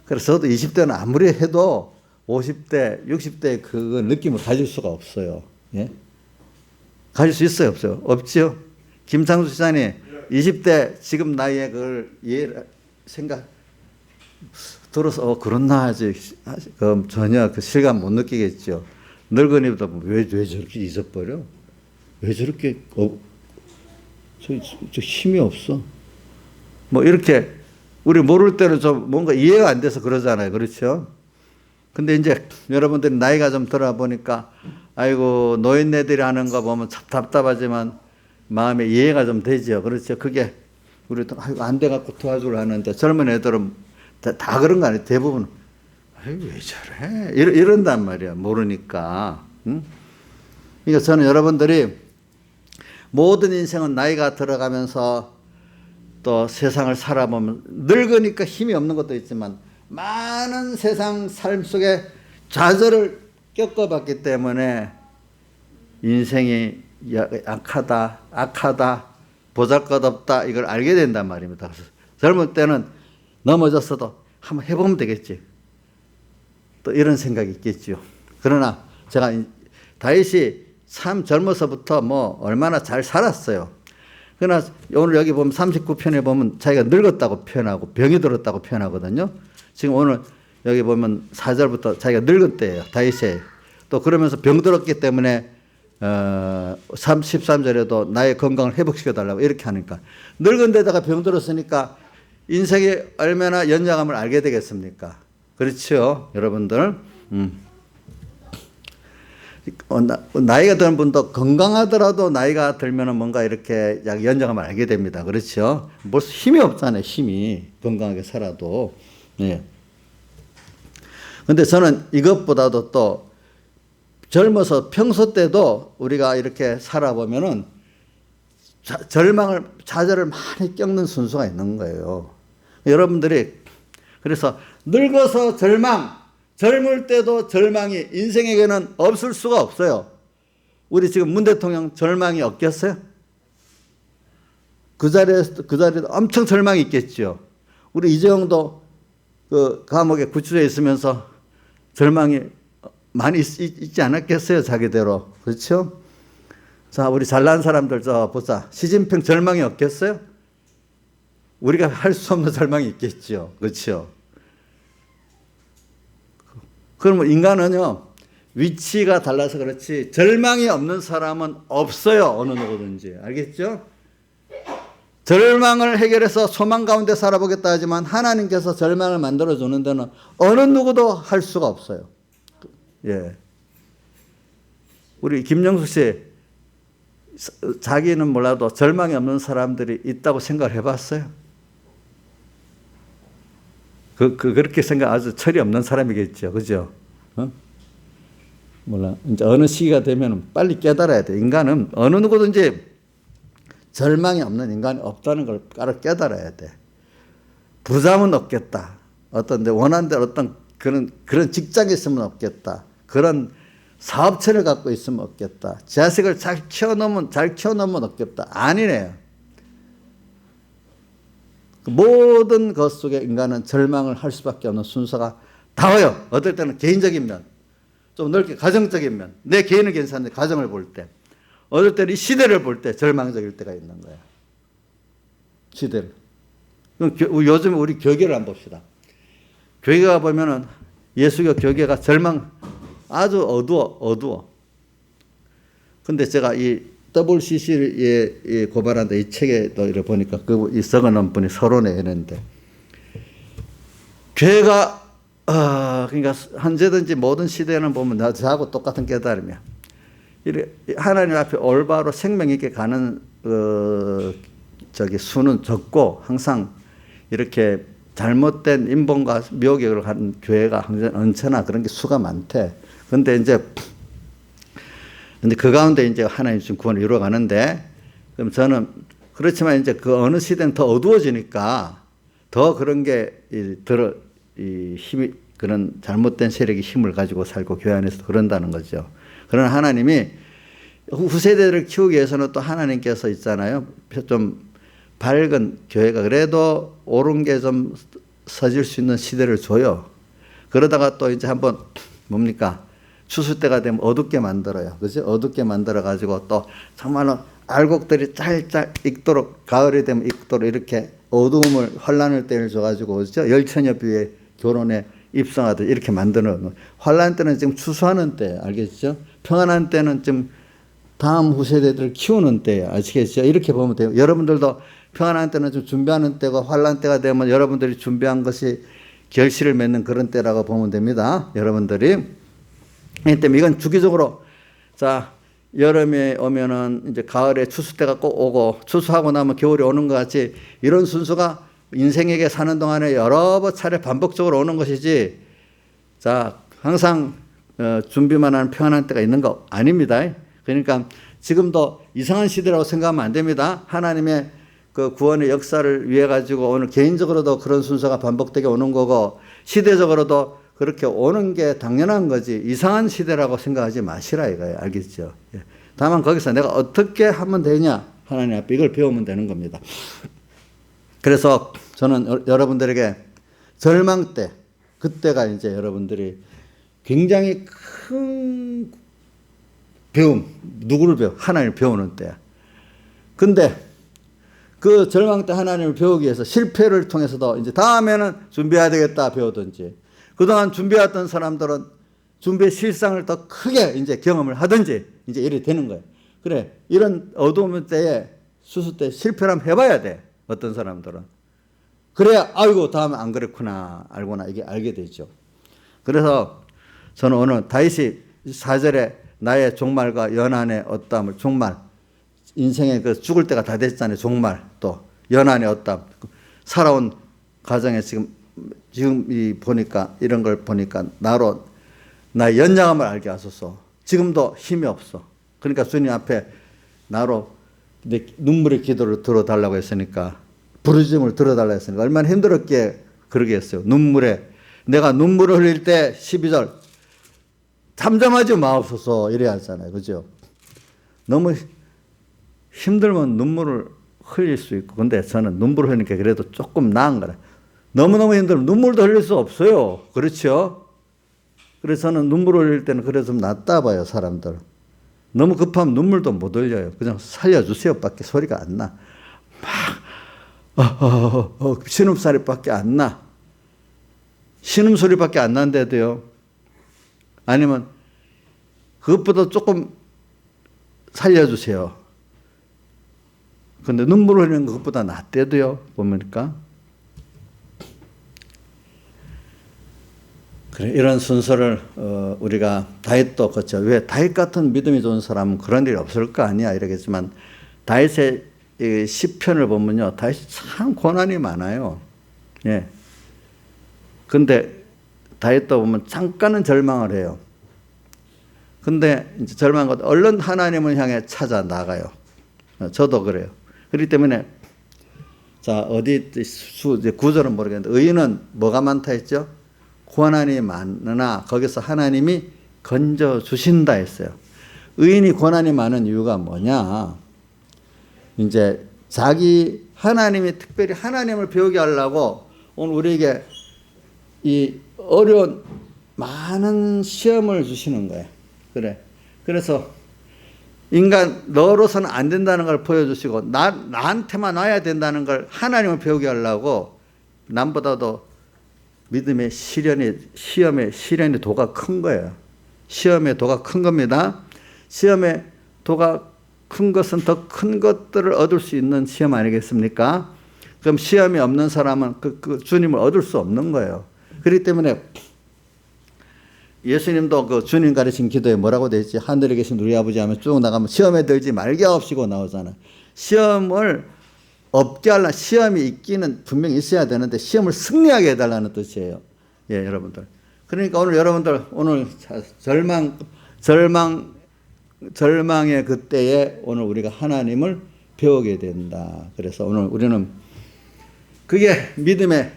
S1: 그래서 저도 20대는 아무리 해도 50대, 60대 그 느낌을 가질 수가 없어요. 예? 가질 수 있어요, 없어요? 없죠. 김창수 시장님 20대 지금 나이에 그걸 생각 들어서 그렇나 하지 전혀 그 실감 못 느끼겠죠. 늙은이보다 왜 저렇게 잊어버려? 왜 저렇게 저 힘이 없어? 뭐 이렇게 우리 모를 때는 좀 뭔가 이해가 안 돼서 그러잖아요. 그렇죠? 근데 이제 여러분들이 나이가 좀 들어 보니까 아이고 노인네들이 하는 거 보면 참 답답하지만 마음에 이해가 좀 되죠. 그렇죠? 그게 우리도 아이고 안 돼 갖고 도와주려 하는데 젊은 애들은 다 그런 거 아니에요. 대부분 왜 저래? 이런단 말이야. 모르니까. 응? 그러니까 저는 여러분들이 모든 인생은 나이가 들어가면서 또 세상을 살아보면 늙으니까 힘이 없는 것도 있지만 많은 세상 삶 속에 좌절을 겪어봤기 때문에 인생이 악하다, 보잘것없다 이걸 알게 된단 말입니다. 그래서 젊을 때는 넘어졌어도 한번 해보면 되겠지. 또 이런 생각이 있겠죠. 그러나 제가 다윗이 참 젊어서부터 뭐 얼마나 잘 살았어요. 그러나 오늘 여기 보면 39편에 보면 자기가 늙었다고 표현하고 병이 들었다고 표현하거든요. 지금 오늘 여기 보면 4절부터 자기가 늙은 때예요. 다윗이. 또 그러면서 병 들었기 때문에 13절에도 나의 건강을 회복시켜달라고 이렇게 하니까 늙은 데다가 병 들었으니까 인생이 얼마나 연장함을 알게 되겠습니까? 그렇죠, 여러분들. 나이가 드는 분도 건강하더라도 나이가 들면은 뭔가 이렇게 연장함을 알게 됩니다. 그렇죠? 벌써 힘이 없잖아요. 힘이 건강하게 살아도. 예. 근데 저는 이것보다도 또 젊어서 평소 때도 우리가 이렇게 살아보면은 좌절을 많이 겪는 순수가 있는 거예요. 여러분들이 그래서 늙어서 젊을 때도 절망이 인생에게는 없을 수가 없어요. 우리 지금 문 대통령 절망이 없겠어요? 그 자리에도 엄청 절망이 있겠죠. 우리 이재용도 그 감옥에 구치소에 있으면서 절망이 많이 있지 않았겠어요? 자기대로. 그렇죠? 자, 우리 잘난 사람들 보자. 시진핑 절망이 없겠어요? 우리가 할 수 없는 절망이 있겠죠. 그렇죠? 그러면 인간은요, 위치가 달라서 그렇지 절망이 없는 사람은 없어요. 어느 누구든지. 알겠죠? 절망을 해결해서 소망 가운데 살아보겠다 하지만 하나님께서 절망을 만들어주는 데는 어느 누구도 할 수가 없어요. 예. 우리 김영수 씨, 자기는 몰라도 절망이 없는 사람들이 있다고 생각을 해봤어요? 그렇게 생각 아주 철이 없는 사람이겠죠. 그죠? 몰라. 이제 어느 시기가 되면 빨리 깨달아야 돼. 인간은 어느 누구든지 절망이 없는 인간이 없다는 걸 깨달아야 돼. 부자면 없겠다. 어떤데 원하는 대로 어떤 그런 직장에 있으면 없겠다. 그런 사업체를 갖고 있으면 없겠다. 자식을 잘 키워놓으면 없겠다. 아니네요. 모든 것 속에 인간은 절망을 할 수밖에 없는 순서가 나와요. 어떨 때는 개인적인 면, 좀 넓게 가정적인 면, 내 개인은 괜찮은데 가정을 볼 때, 어떨 때는 이 시대를 볼 때 절망적일 때가 있는 거예요. 시대를. 요즘 우리 교계를 한번 봅시다. 교계가 보면은 예수교 교계가 절망 아주 어두워. 근데 제가 이 WCC에 고발한다 이 책에도 이렇게 보니까 이 적어놓은 분이 서론에 했는데 교회가 그러니까 언제든지 모든 시대에는 보면 저하고 똑같은 깨달음이야. 하나님 앞에 올바로 생명 있게 가는 수는 적고 항상 이렇게 잘못된 인본과 미혹을 하는 교회가 항상 언제나 그런 게 수가 많대. 근데 그 가운데 이제 하나님 주신 구원을 이루어가는데, 그럼 저는 그렇지만 이제 그 어느 시대는 더 어두워지니까 더 그런 게 힘이, 그런 잘못된 세력이 힘을 가지고 살고 교회 안에서 그런다는 거죠. 그러나 하나님이 후세대를 키우기 위해서는 또 하나님께서 있잖아요. 좀 밝은 교회가 그래도 옳은 게 좀 서질 수 있는 시대를 줘요. 그러다가 또 이제 한번 뭡니까? 추수 때가 되면 어둡게 만들어요. 그죠? 어둡게 만들어가지고 또 정말로 알곡들이 짤짤 익도록, 가을이 되면 익도록 이렇게 어두움을, 환란을 때를 줘가지고, 그죠? 열처녀 비에 결혼에 입성하듯 이렇게 만드는, 환란 때는 지금 추수하는 때, 알겠죠? 평안한 때는 지금 다음 후세대들을 키우는 때, 아시겠죠? 이렇게 보면 돼요. 여러분들도 평안한 때는 좀 준비하는 때고, 환란 때가 되면 여러분들이 준비한 것이 결실을 맺는 그런 때라고 보면 됩니다. 여러분들이. 때문에 이건 주기적으로, 자, 여름에 오면은 이제 가을에 추수 때가 꼭 오고, 추수하고 나면 겨울이 오는 것 같이 이런 순서가 인생에게 사는 동안에 여러 차례 반복적으로 오는 것이지, 자, 항상 준비만 하는 평안한 때가 있는 거 아닙니다. 그러니까 지금도 이상한 시대라고 생각하면 안 됩니다. 하나님의 그 구원의 역사를 위해 가지고 오늘 개인적으로도 그런 순서가 반복되게 오는 거고, 시대적으로도 그렇게 오는 게 당연한 거지 이상한 시대라고 생각하지 마시라 이거예요. 알겠죠? 다만 거기서 내가 어떻게 하면 되냐, 하나님 앞에 이걸 배우면 되는 겁니다. 그래서 저는 여러분들에게 절망 때, 그때가 이제 여러분들이 굉장히 큰 배움, 누구를 배워? 하나님을 배우는 때야. 근데 그 절망 때 하나님을 배우기 위해서 실패를 통해서도 이제 다음에는 준비해야 되겠다 배우든지, 그동안 준비했던 사람들은 준비의 실상을 더 크게 이제 경험을 하든지 이제 이래 되는 거예요. 그래, 이런 어두운 때에, 수수 때 실패를 한번 해봐야 돼. 어떤 사람들은. 그래야, 아이고, 다음에 안 그랬구나, 알구나, 이게 알게 되죠. 그래서 저는 오늘 다윗이 4절에 나의 종말과 연한의 어떠함을, 종말, 인생의 그 죽을 때가 다 됐잖아요. 종말, 또 연한의 어떠함, 살아온 가정에 지금 이 보니까, 이런 걸 보니까 나로 나의 연약함을 알게 하소서. 지금도 힘이 없어. 그러니까 주님 앞에 나로 내 눈물의 기도를 들어달라고 했으니까, 부르짖음을 들어달라고 했으니까 얼마나 힘들었기에 그러겠어요. 내가 눈물을 흘릴 때 12절 잠잠하지 마옵소서 이래야 하잖아요. 그죠? 너무 힘들면 눈물을 흘릴 수 있고, 근데 저는 눈물을 흘리니까 그래도 조금 나은 거라. 너무너무 힘들면 눈물도 흘릴 수 없어요. 그렇죠? 그래서 저는 눈물을 흘릴 때는 그래서 좀 낫다 봐요, 사람들. 너무 급하면 눈물도 못 흘려요. 그냥 살려주세요 밖에 소리가 안 나. 막 신음소리밖에 안 나. 신음소리밖에 안 난데도요. 아니면 그것보다 조금 살려주세요. 근데 눈물을 흘리는 것보다 낫대도요. 보니까. 그래, 이런 순서를 우리가 다윗도 그렇죠. 왜 다윗 같은 믿음이 좋은 사람은 그런 일이 없을 거 아니야 이러겠지만, 다윗의 시편을 보면요, 다윗이 참 고난이 많아요. 예. 근데 다윗도 보면 잠깐은 절망을 해요. 근데 이제 절망하고 얼른 하나님을 향해 찾아 나가요. 저도 그래요. 그렇기 때문에, 자, 어디 이제 구절은 모르겠는데, 의인은 뭐가 많다 했죠? 고난이 많으나 거기서 하나님이 건져 주신다 했어요. 의인이 고난이 많은 이유가 뭐냐? 이제 자기 하나님이 특별히 하나님을 배우게 하려고 오늘 우리에게 이 어려운 많은 시험을 주시는 거예요. 그래. 그래서 인간 너로서는 안 된다는 걸 보여주시고 나한테만 와야 된다는 걸 하나님을 배우게 하려고 남보다도 믿음의 시험의 시련의 도가 큰 거예요. 시험의 도가 큰 겁니다. 시험의 도가 큰 것은 더 큰 것들을 얻을 수 있는 시험 아니겠습니까? 그럼 시험이 없는 사람은 그 주님을 얻을 수 없는 거예요. 그렇기 때문에 예수님도 그 주님 가르친 기도에 뭐라고 되어 있지? 하늘에 계신 우리 아버지 하면 쭉 나가면 시험에 들지 말게 하옵시고 나오잖아요. 시험을 없게 하려면 시험이 있기는 분명히 있어야 되는데 시험을 승리하게 해달라는 뜻이에요. 예, 여러분들. 그러니까 오늘 여러분들 오늘 절망의 그때에 오늘 우리가 하나님을 배우게 된다. 그래서 오늘 우리는 그게 믿음의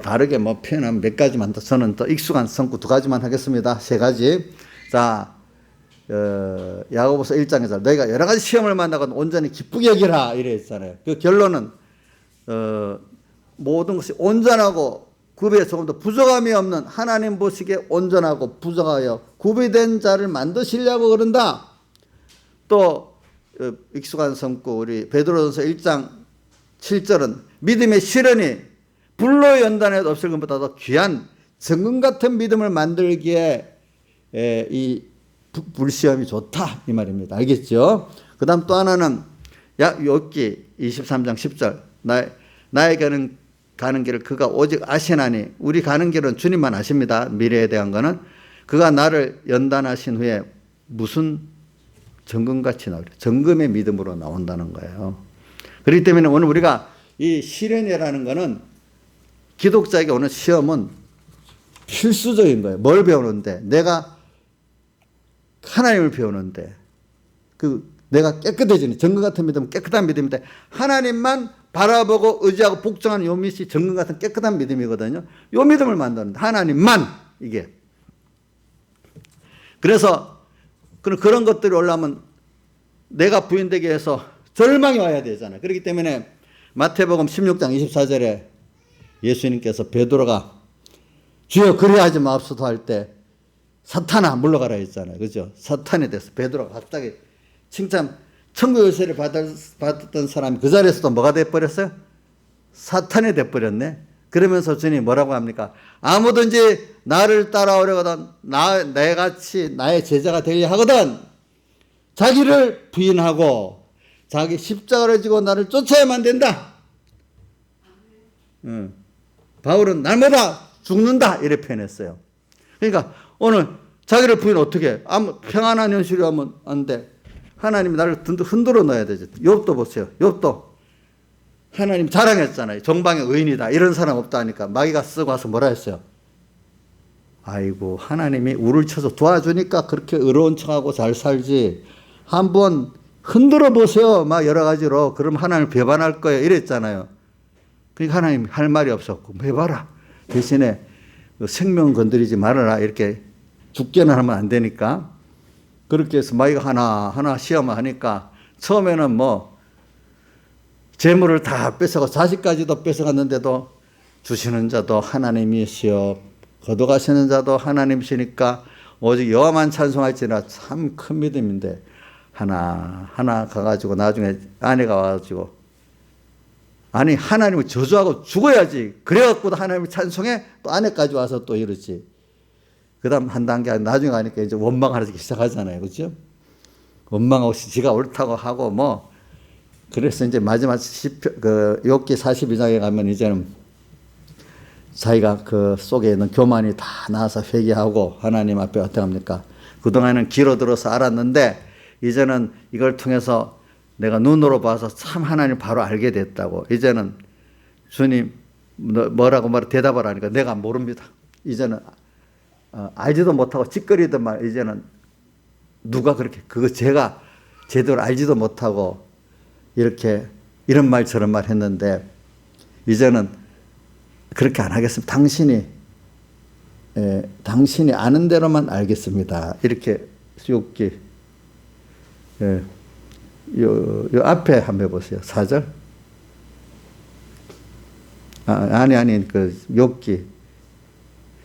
S1: 다르게 표현하면 몇 가지만 더 저는 더 익숙한 성구 2가지만 하겠습니다. 3가지. 자, 야고보서 1장에서 너희가 여러 가지 시험을 만나거든 온전히 기쁘게 여기라 이래 있잖아요. 그 결론은 모든 것이 온전하고 구비에 조금 더 부족함이 없는 하나님 보시기에 온전하고 부족하여 구비된 자를 만드시려고 그런다. 또 익숙한 성구 우리 베드로전서 1장 7절은 믿음의 시련이 불로 연단해도 없을 것보다 더 귀한 정금 같은 믿음을 만들기에 이 불시험이 좋다 이 말입니다. 알겠죠? 그 다음 또 하나는 욥기 23장 10절 나에게는 가는 길을 그가 오직 아시나니 우리 가는 길은 주님만 아십니다. 미래에 대한 거는 그가 나를 연단하신 후에 무슨 정금같이 나오려 정금의 믿음으로 나온다는 거예요. 그렇기 때문에 오늘 우리가 이 시련이라는 거는 기독자에게 오는 시험은 필수적인 거예요. 뭘 배우는데? 내가 하나님을 배우는데 내가 깨끗해지는 정금 같은 믿음은 깨끗한 믿음인데 하나님만 바라보고 의지하고 복종하는 요 믿음이 정금 같은 깨끗한 믿음이거든요. 요 믿음을 만드는데 하나님만 이게. 그래서 그런 것들이 올라오면 내가 부인되게 해서 절망이 와야 되잖아요. 그렇기 때문에 마태복음 16장 24절에 예수님께서 베드로가 주여 그리하지 마옵소서 할 때 사탄아 물러가라 했잖아요. 그죠? 사탄이 돼서 베드로가 갑자기 칭찬 천국 열쇠를 받았던 사람이 그 자리에서도 뭐가 돼버렸어요? 사탄이 돼버렸네. 그러면서 주님이 뭐라고 합니까? 아무든지 나를 따라오려거든 내같이 나의 제자가 되려 하거든 자기를 부인하고 자기 십자가를 지고 나를 쫓아야만 된다. 바울은 날마다 죽는다 이렇게 표현했어요. 그러니까 오늘 자기를 부인 어떻게 해? 평안한 현실이 하면 안 돼. 하나님이 나를 흔들어 넣어야 되지. 욥도 보세요. 욥도 하나님 자랑했잖아요. 정방의 의인이다. 이런 사람 없다 하니까 마귀가 쓰고 와서 뭐라 했어요? 아이고 하나님이 우를 쳐서 도와주니까 그렇게 의로운 척하고 잘 살지. 한번 흔들어 보세요. 막 여러 가지로. 그럼 하나님 배반할 거예요. 이랬잖아요. 그러니까 하나님 할 말이 없었고 해봐라. 대신에 생명 건드리지 말아라. 이렇게 죽게는 하면 안 되니까. 그렇게 해서 마귀가 하나하나 시험을 하니까 처음에는 재물을 다 뺏어가 자식까지도 뺏어갔는데도 주시는 자도 하나님이시여 거둬가시는 자도 하나님이시니까 오직 여호와만 찬송할지라 참 큰 믿음인데 하나 가가지고 나중에 아내가 와가지고 아니 하나님을 저주하고 죽어야지 그래갖고도 하나님을 찬송해 또 아내까지 와서 또 이러지. 그 다음 한 단계 나중에 가니까 이제 원망하기 시작하잖아요. 그죠? 원망하고 지가 옳다고 하고 그래서 이제 마지막 욥기 42장에 가면 이제는 자기가 그 속에 있는 교만이 다 나와서 회개하고 하나님 앞에 어떻게 합니까? 그동안에는 귀로 들어서 알았는데 이제는 이걸 통해서 내가 눈으로 봐서 참 하나님 바로 알게 됐다고. 이제는 주님 뭐라고 대답을 하니까 내가 모릅니다. 이제는 알지도 못하고 찌꺼리더만 이제는 누가 그렇게 그거 제가 제대로 알지도 못하고 이렇게 이런 말 저런 말 했는데 이제는 그렇게 안 하겠습니다. 당신이 당신이 아는 대로만 알겠습니다. 이렇게 욥기 요 앞에 한번 해보세요. 4절. 아니 그 욥기.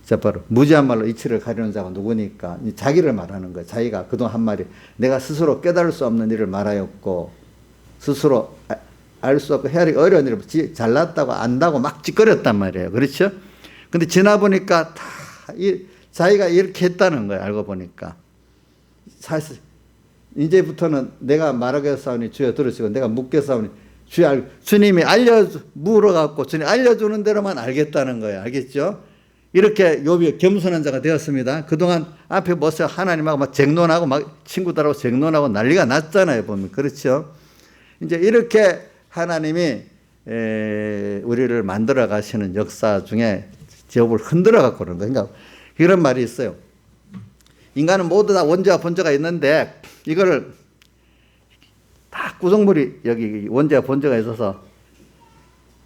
S1: 자 바로 무지한 말로 이치를 가리는 자가 누구니까 자기를 말하는 거예요. 자기가 그동안 한 말이 내가 스스로 깨달을 수 없는 일을 말하였고 스스로 알 수 없고 헤아리기 어려운 일을 잘났다고 안다고 막 짓거렸단 말이에요. 그렇죠? 근데 지나 보니까 다 자기가 이렇게 했다는 거예요. 알고 보니까. 사실 이제부터는 내가 말하겠사오니 주여 들으시고 내가 묻겠사오니 주님이 물어갖고 주님 알려주는 대로만 알겠다는 거예요. 알겠죠? 이렇게 욥이 겸손한 자가 되었습니다. 그동안 앞에 모세 하나님하고 막 쟁론하고 막 친구들하고 쟁론하고 난리가 났잖아요. 보면. 그렇죠? 이제 이렇게 하나님이 우리를 만들어 가시는 역사 중에 욥을 흔들어 갖고 그런 거예요. 그러니까 이런 말이 있어요. 인간은 모두 다 원죄와 본죄가 있는데 이거를 다 구성물이 여기 원죄와 본죄가 있어서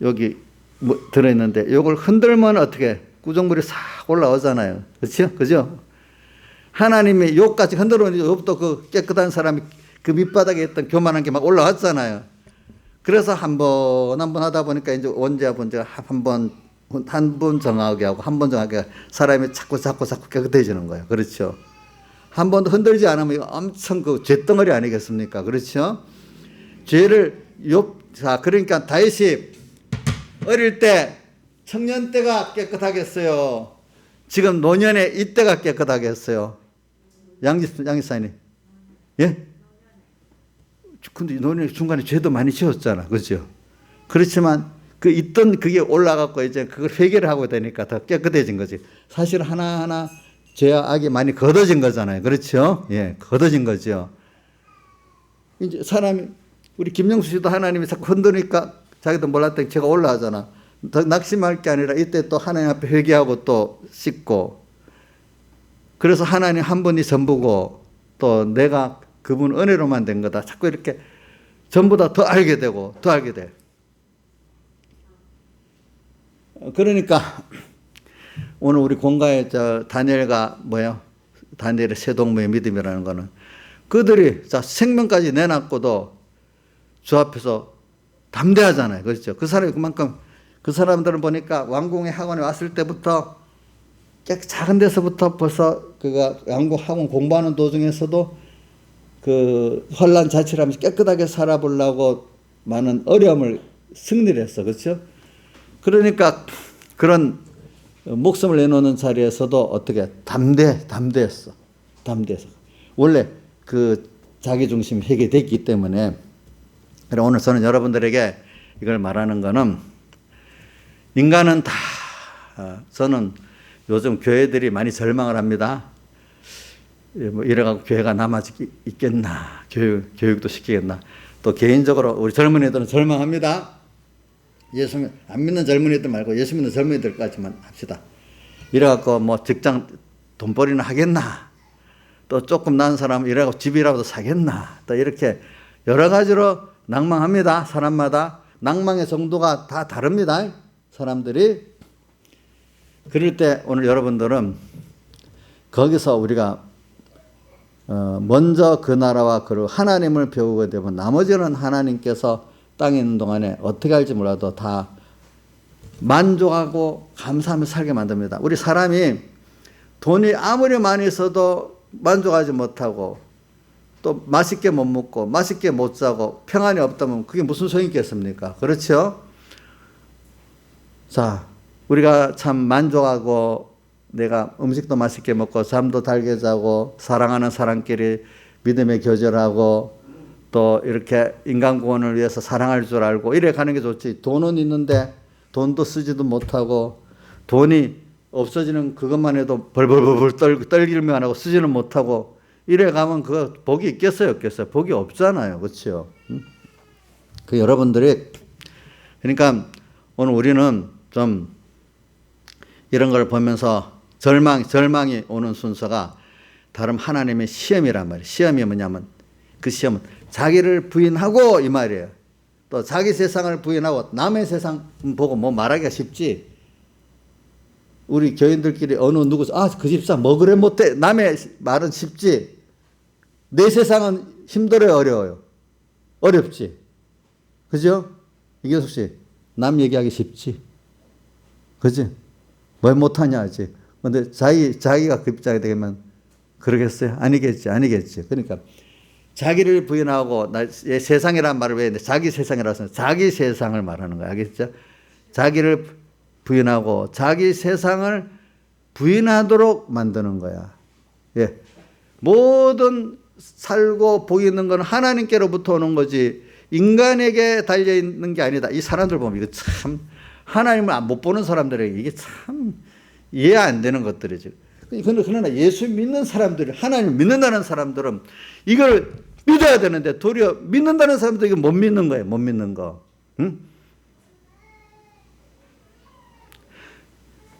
S1: 여기 들어있는데 이걸 흔들면 어떻게 구성물이 싹 올라오잖아요. 그렇죠? 그죠? 하나님이 욥같이 흔들어놓으니 욥도 그 깨끗한 사람이 그 밑바닥에 있던 교만한 게 막 올라왔잖아요. 그래서 한 번 하다 보니까 이제 원죄와 본죄가 한 번 정하게 하고 한 번 정하게 하고 사람이 자꾸 깨끗해지는 거예요. 그렇죠? 한 번도 흔들지 않으면 엄청 그 죄덩어리 아니겠습니까? 그렇죠? 죄를 자 그러니까 다윗이 어릴 때 청년 때가 깨끗하겠어요? 지금 노년에 이때가 깨끗하겠어요? 양지사님. 예? 근데 노년 중간에 죄도 많이 지었잖아. 그죠? 그렇지만 그 있던 그게 올라갔고 이제 그걸 해결을 하고 되니까 더 깨끗해진 거지. 사실 하나하나 죄와 악이 많이 걷어진 거잖아요. 그렇죠? 예, 걷어진 거죠. 이제 사람이 우리 김영수 씨도 하나님이 자꾸 흔드니까 자기도 몰랐던 죄가 올라가잖아. 더 낙심할 게 아니라 이때 또 하나님 앞에 회개하고 또 씻고 그래서 하나님 한 분이 전부고 또 내가 그분 은혜로만 된 거다. 자꾸 이렇게 전부 다 더 알게 되고 더 알게 돼. 그러니까 오늘 우리 공가의 다니엘과 다니엘의 세 동무의 믿음이라는 거는 그들이 생명까지 내놨고도 주 앞에서 담대하잖아요. 그렇죠? 그 사람이 그만큼 그 사람들은 보니까 왕궁의 학원에 왔을 때부터 작은 데서부터 벌써 그가 왕궁 학원 공부하는 도중에서도 그 환란 자취를 하면서 깨끗하게 살아보려고 많은 어려움을 승리를 했어. 그렇죠? 그러니까 그런 목숨을 내놓는 자리에서도 어떻게 담대했어. 담대해서. 원래 그 자기중심 해결됐기 때문에 오늘 저는 여러분들에게 이걸 말하는 거는 인간은 다 저는 요즘 교회들이 많이 절망을 합니다. 이래갖고 교회가 남아있겠나 교육도 시키겠나 또 개인적으로 우리 젊은이들은 절망합니다. 예수 안 믿는 젊은이들 말고 예수 믿는 젊은이들까지만 합시다. 이래갖고 뭐 직장 돈벌이는 하겠나 또 조금 난 사람 이래갖고 집이라도 사겠나 또 이렇게 여러 가지로 낭망합니다. 사람마다 낭망의 정도가 다 다릅니다. 사람들이 그럴 때 오늘 여러분들은 거기서 우리가 먼저 그 나라와 그 하나님을 배우게 되면 나머지는 하나님께서 땅에 있는 동안에 어떻게 할지 몰라도 다 만족하고 감사하며 살게 만듭니다. 우리 사람이 돈이 아무리 많이 있어도 만족하지 못하고 또 맛있게 못 먹고 맛있게 못 자고 평안이 없다면 그게 무슨 소용이 있겠습니까? 그렇죠? 자, 우리가 참 만족하고 내가 음식도 맛있게 먹고 잠도 달게 자고 사랑하는 사람끼리 믿음의 교제하고 또 이렇게 인간 구원을 위해서 사랑할 줄 알고 이래 가는 게 좋지. 돈은 있는데 돈도 쓰지도 못하고 돈이 없어지는 그것만 해도 벌벌벌 떨기만 하고 쓰지는 못하고 이래 가면 그거 복이 있겠어요? 없겠어요? 복이 없잖아요. 그렇죠? 그 여러분들이 그러니까 오늘 우리는 좀 이런 걸 보면서 절망이 오는 순서가 다른 하나님의 시험이란 말이에요. 시험이 뭐냐면 그 시험은 자기를 부인하고 이 말이에요. 또 자기 세상을 부인하고 남의 세상 보고 뭐 말하기가 쉽지. 우리 교인들끼리 어느 누구 그 집사 뭐 그래 못해 남의 말은 쉽지 내 세상은 힘들어요 어려워요? 어렵지. 그죠? 이경숙 씨 남 얘기하기 쉽지. 그지? 뭘 못하냐 하지. 근데 자기가 그 입장이 되면 그러겠어요? 아니겠지. 그러니까 자기를 부인하고 세상이란 말을 왜 했는데 자기 세상이라서 자기 세상을 말하는 거야. 알겠죠? 자기를 부인하고 자기 세상을 부인하도록 만드는 거야. 예. 모든 살고 보이는 건 하나님께로부터 오는 거지 인간에게 달려있는 게 아니다. 이 사람들 보면 이거 참 하나님을 못 보는 사람들에게 이게 참 이해 안 되는 것들이지. 그러나 예수 믿는 사람들, 하나님을 믿는다는 사람들은 이걸 믿어야 되는데 도리어 믿는다는 사람들은 이거 못 믿는 거예요. 못 믿는 거. 응?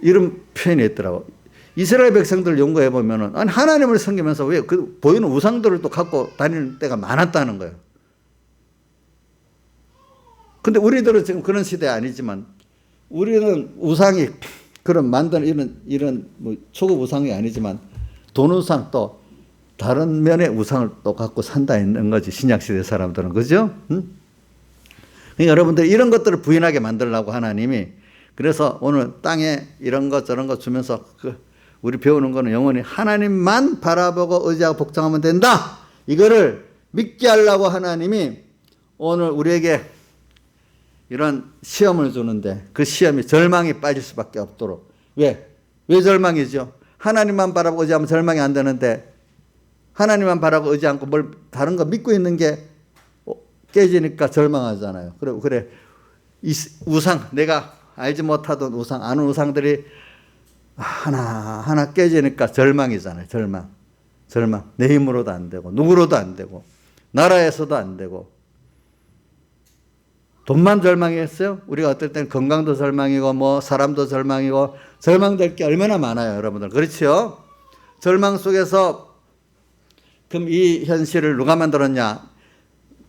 S1: 이런 표현이 있더라고. 이스라엘 백성들 연구해 보면은 아니 하나님을 섬기면서 왜 그 보이는 우상들을 또 갖고 다니는 때가 많았다는 거예요. 근데 우리들은 지금 그런 시대 아니지만 우리는 우상이 그런 만드는 이런 뭐 초급 우상이 아니지만 돈 우상 또 다른 면의 우상을 또 갖고 산다 있는 거지 신약 시대 사람들은 그죠? 응? 그러니까 여러분들 이런 것들을 부인하게 만들려고 하나님이 그래서 오늘 땅에 이런 것 저런 것 주면서 우리 배우는 거는 영원히 하나님만 바라보고 의지하고 복종하면 된다. 이거를 믿게 하려고 하나님이 오늘 우리에게 이런 시험을 주는데 그 시험이 절망이 빠질 수밖에 없도록. 왜 절망이죠? 하나님만 바라보고 의지하면 절망이 안 되는데 하나님만 바라보고 의지 않고 뭘 다른 거 믿고 있는 게 깨지니까 절망하잖아요. 그래 이 우상 내가 알지 못하던 우상 아는 우상들이 하나 깨지니까 절망이잖아요. 절망. 내 힘으로도 안 되고 누구로도 안 되고 나라에서도 안 되고 돈만 절망했어요? 우리가 어떨 때는 건강도 절망이고 뭐 사람도 절망이고 절망될 게 얼마나 많아요, 여러분들. 그렇죠? 절망 속에서 그럼 이 현실을 누가 만들었냐?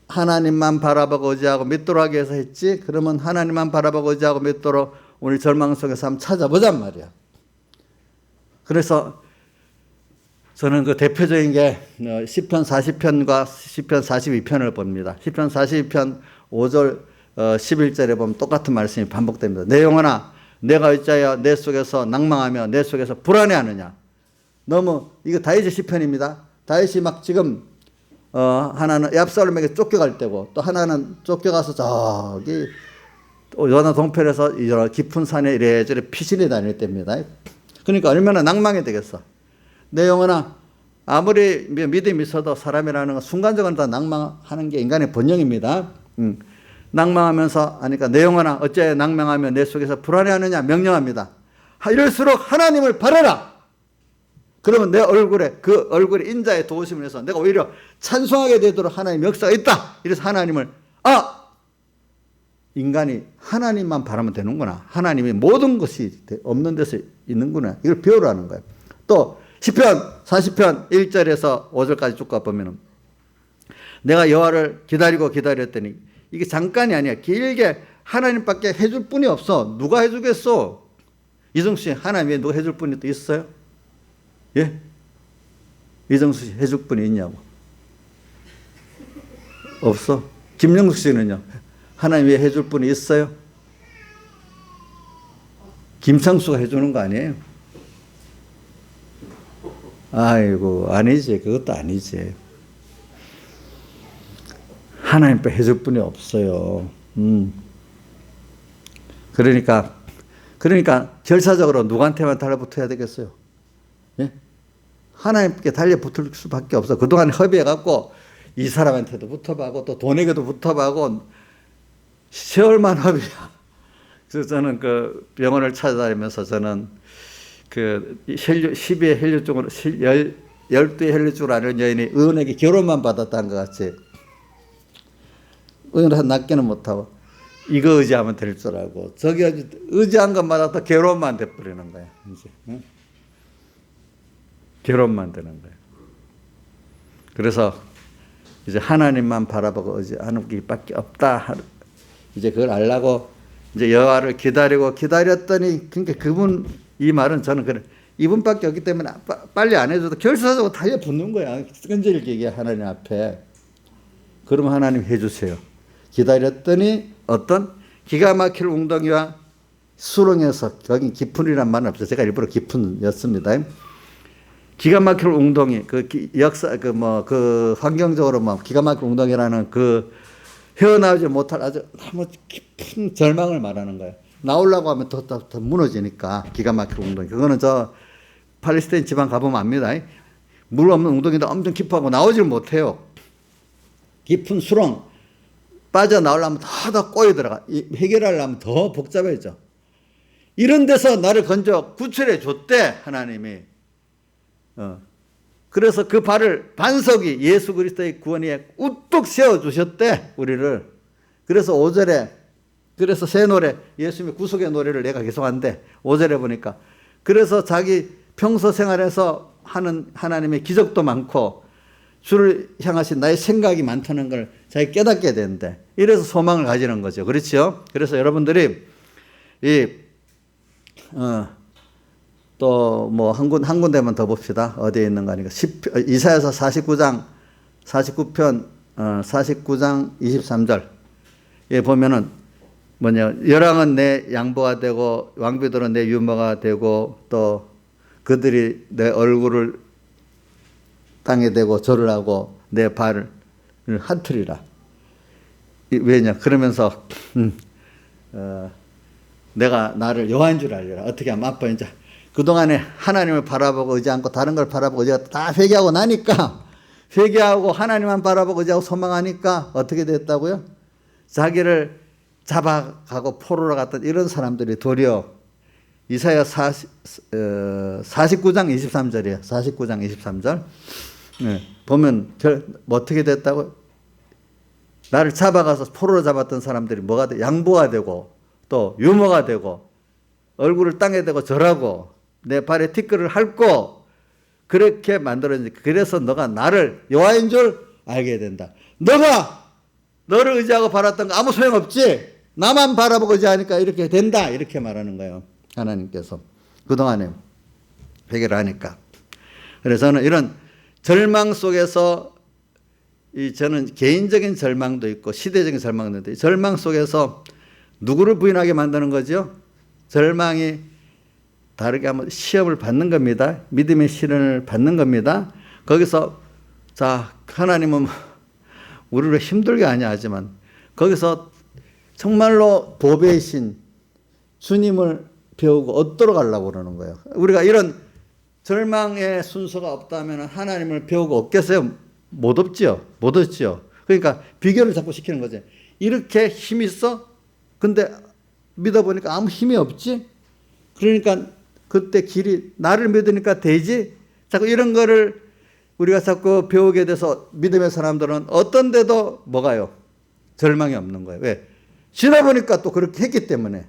S1: 하나님만 바라보고 의지하고 믿도록 하기 위해서 했지? 그러면 하나님만 바라보고 의지하고 믿도록 우리 절망 속에서 한번 찾아보잔 말이야. 그래서 저는 그 대표적인 게 시편 40편과 시편 42편을 봅니다. 시편 42편 5절 11절에 보면 똑같은 말씀이 반복됩니다. 내 영혼아 내가 어찌하여 내 속에서 낭망하며 내 속에서 불안해하느냐. 너무 이거 다윗의 시편입니다. 다윗이 막 지금 하나는 압살롬에게 쫓겨갈 때고 또 하나는 쫓겨가서 저기 요단 동편에서 이런 깊은 산에 이래저래 피신이 다닐 때입니다. 그러니까 얼마나 낭망이 되겠어. 내 영혼아 아무리 믿음이 있어도 사람이라는 건 순간적으로 다 낭망하는 게 인간의 본능입니다. 낭망하면서 하니까 내 영혼아 어째 낭망하며 내 속에서 불안해하느냐 명령합니다. 이럴수록 하나님을 바라라. 그러면 내 얼굴에 그 얼굴에 인자의 도우심을 해서 내가 오히려 찬송하게 되도록 하나님의 역사가 있다. 이래서 하나님을 인간이 하나님만 바라면 되는구나. 하나님이 모든 것이 없는 데서 있는구나. 이걸 배우라는 거예요. 또 시편 40편 1절에서 5절까지 쭉 가보면 내가 여호와를 기다렸더니 이게 잠깐이 아니야. 길게 하나님밖에 해줄 분이 없어. 누가 해주겠어? 이정수 씨 하나님이 누가 해줄 분이 또 있어요? 예? 이정수 씨 해줄 분이 있냐고? 없어. 김영숙 씨는요? 하나님이 해줄 분이 있어요? 김창수가 해주는 거 아니에요? 아이고 아니지. 그것도 아니지. 하나님께 해줄 분이 없어요. 그러니까 결사적으로 누구한테만 달라붙어야 되겠어요? 예? 하나님께 달려붙을 수밖에 없어. 그동안 협의해갖고 이 사람한테도 붙어봐고 또 돈에게도 붙어봐고 세월만 협의야. 그래서 저는 그 병원을 찾아다니면서 저는 그 12의 혈류증으로 12의 혈류증을 앓는 여인이 의원에게 결혼만 받았다는 것 같이 의원을 낫게는 못하고 이거 의지하면 될 줄 알고 저기 의지한 것마다 또 괴로움만 돼버리는 거야. 이제 응? 괴로움만 되는 거야. 그래서 이제 하나님만 바라보고 의지하는 것밖에 없다. 이제 그걸 알라고 이제 여호와를 기다렸더니 그러니까 그분 이 말은 저는 그래. 이분밖에 없기 때문에 빨리 안 해줘도 결사적으로 달려붙는 거야. 끈질기게 하나님 앞에. 그러면 하나님 해주세요. 기다렸더니 어떤 기가 막힐 웅덩이와 수렁에서 거기 깊은이란 말은 없어요. 제가 일부러 깊은였습니다. 기가 막힐 웅덩이, 역사, 환경적으로 기가 막힐 웅덩이라는 헤어나오지 못할 아주 너무 깊은 절망을 말하는 거예요. 나오려고 하면 더 무너지니까 기가 막힐 웅덩이. 그거는 저 팔레스타인 지방 가보면 압니다. 물 없는 웅덩이도 엄청 깊어하고 나오질 못해요. 깊은 수렁 빠져나오려면 더 꼬여 들어가. 해결하려면 더 복잡해져. 이런 데서 나를 건져 구출해 줬대 하나님이. 그래서 그 발을 반석이 예수 그리스도의 구원에 우뚝 세워주셨대 우리를. 그래서 5절에 그래서 새 노래 예수님의 구속의 노래를 내가 계속 한대. 5절에 보니까 그래서 자기 평소 생활에서 하는 하나님의 기적도 많고 주를 향하신 나의 생각이 많다는 걸 자기 깨닫게 된대. 이래서 소망을 가지는 거죠. 그렇죠? 그래서 여러분들이 또 뭐 한 군데만 더 봅시다. 어디에 있는가 하니까 이사야서 49편 49장 23절 예 보면은 열왕은 내 양보가 되고 왕비들은 내 유모가 되고 또 그들이 내 얼굴을 땅에 대고 절을 하고 내 발을 핫트리라. 왜냐 그러면서 내가 나를 여호와인 줄 알리라. 어떻게 하면 아빠 이제 그동안에 하나님을 바라보고 의지 않고 다른 걸 바라보고 의지가 다 회개하고 나니까 회개하고 하나님만 바라보고 의지하고 소망하니까 어떻게 됐다고요? 자기를 잡아가고 포로로 갔던 이런 사람들이 도리어 이사야 49장 23절이에요. 49장 23절 보면 어떻게 됐다고? 나를 잡아가서 포로로 잡았던 사람들이 뭐가 돼? 양보가 되고 또 유모가 되고 얼굴을 땅에 대고 절하고 내 발에 티끌을 핥고 그렇게 만들어지니까 그래서 너가 나를 여호와인 줄 알게 된다. 너를 의지하고 바랐던 거 아무 소용없지. 나만 바라보고 의지하니까 이렇게 된다. 이렇게 말하는 거예요. 하나님께서 그동안에 회개를 하니까. 그래서 저는 이런 절망 속에서 저는 개인적인 절망도 있고 시대적인 절망도 있는데 절망 속에서 누구를 부인하게 만드는 거죠? 절망이 다르게 하면 시험을 받는 겁니다. 믿음의 시련을 받는 겁니다. 거기서 자 하나님은 우리를 힘들게 하냐 하지만 거기서 정말로 보배이신 주님을 배우고 얻도록 하려고 그러는 거예요. 우리가 이런 절망의 순서가 없다면 하나님을 배우고 얻겠어요? 못 얻죠. 못 얻죠. 그러니까 비교를 자꾸 시키는 거죠. 이렇게 힘이 있어? 근데 믿어보니까 아무 힘이 없지? 그러니까 그때 길이 나를 믿으니까 되지? 자꾸 이런 거를 우리가 자꾸 배우게 돼서 믿음의 사람들은 어떤 데도 뭐가요? 절망이 없는 거예요. 왜? 지나보니까 또 그렇게 했기 때문에.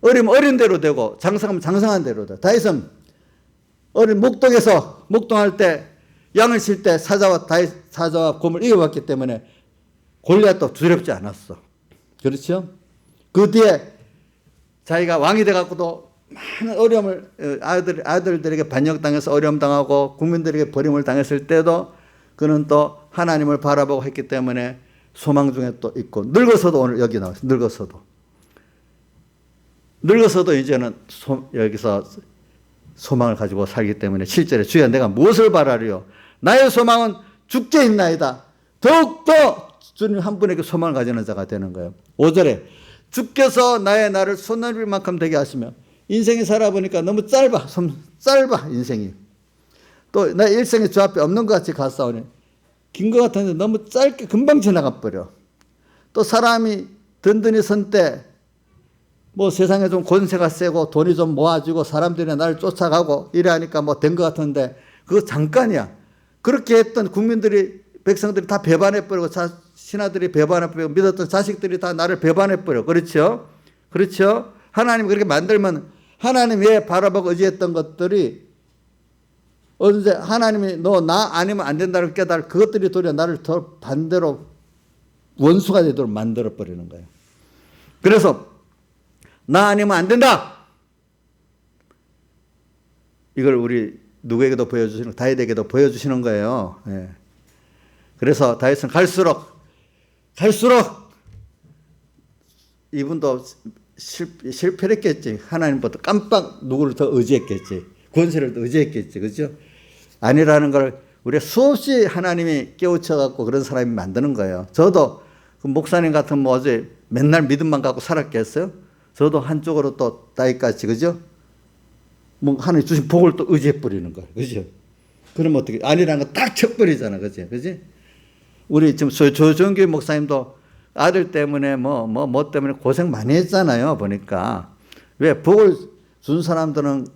S1: 어리면 어린 대로 되고 장성하면 장성한 대로 돼. 다윗은 어린 목동에서 목동할 때 양을 칠 때 사자와 곰을 이겨봤기 때문에 골리앗도 두렵지 않았어. 그렇죠? 그 뒤에 자기가 왕이 돼갖고도 많은 어려움을 아들들에게 반역당해서 어려움 당하고 국민들에게 버림을 당했을 때도 그는 또 하나님을 바라보고 했기 때문에 소망 중에 또 있고 늙어서도 오늘 여기 나왔어요. 늙어서도 이제는 여기서 소망을 가지고 살기 때문에 7절에 주여 내가 무엇을 바라리요? 나의 소망은 주께 있나이다. 더욱더 주님 한 분에게 소망을 가지는 자가 되는 거예요. 5절에 주께서 나를 손날릴 만큼 되게 하시며 인생이 살아보니까 너무 짧아 인생이. 또 나 일생이 주 앞에 없는 것 같이 가싸우니 긴 것 같았는데 너무 짧게 금방 지나가 버려. 또 사람이 든든히 선 때 뭐 세상에 좀 권세가 세고 돈이 좀 모아지고 사람들이 나를 쫓아가고 이래 하니까 뭐 된 것 같은데 그거 잠깐이야. 그렇게 했던 국민들이 백성들이 다 배반해버리고 신하들이 배반해버리고 믿었던 자식들이 다 나를 배반해버려. 그렇죠? 그렇죠? 하나님 그렇게 만들면 하나님 외에 바라보고 의지했던 것들이 언제 하나님이 너 나 아니면 안 된다를 깨달을 그것들이 도리어 나를 더 반대로 원수가 되도록 만들어버리는 거예요. 그래서 나 아니면 안 된다. 이걸 우리 누구에게도 보여주시는, 다윗에게도 보여주시는 거예요. 예. 그래서 다윗은 갈수록 이분도 실패를 했겠지. 하나님보다 깜빡 누구를 더 의지했겠지. 권세를 더 의지했겠지. 그죠? 아니라는 걸 우리가 수없이 하나님이 깨우쳐갖고 그런 사람이 만드는 거예요. 저도 그 목사님 같은 뭐 어제 맨날 믿음만 갖고 살았겠어요? 저도 한쪽으로 또 다윗같이, 그죠? 뭐 하나님 주신 복을 또 의지해 버리는 거예요. 그죠? 그러면 어떻게, 아니라는 거 딱 쳐버리잖아. 그지? 그지? 우리 지금 조정규 목사님도 아들 때문에 뭐 때문에 고생 많이 했잖아요. 보니까. 왜? 복을 준 사람들은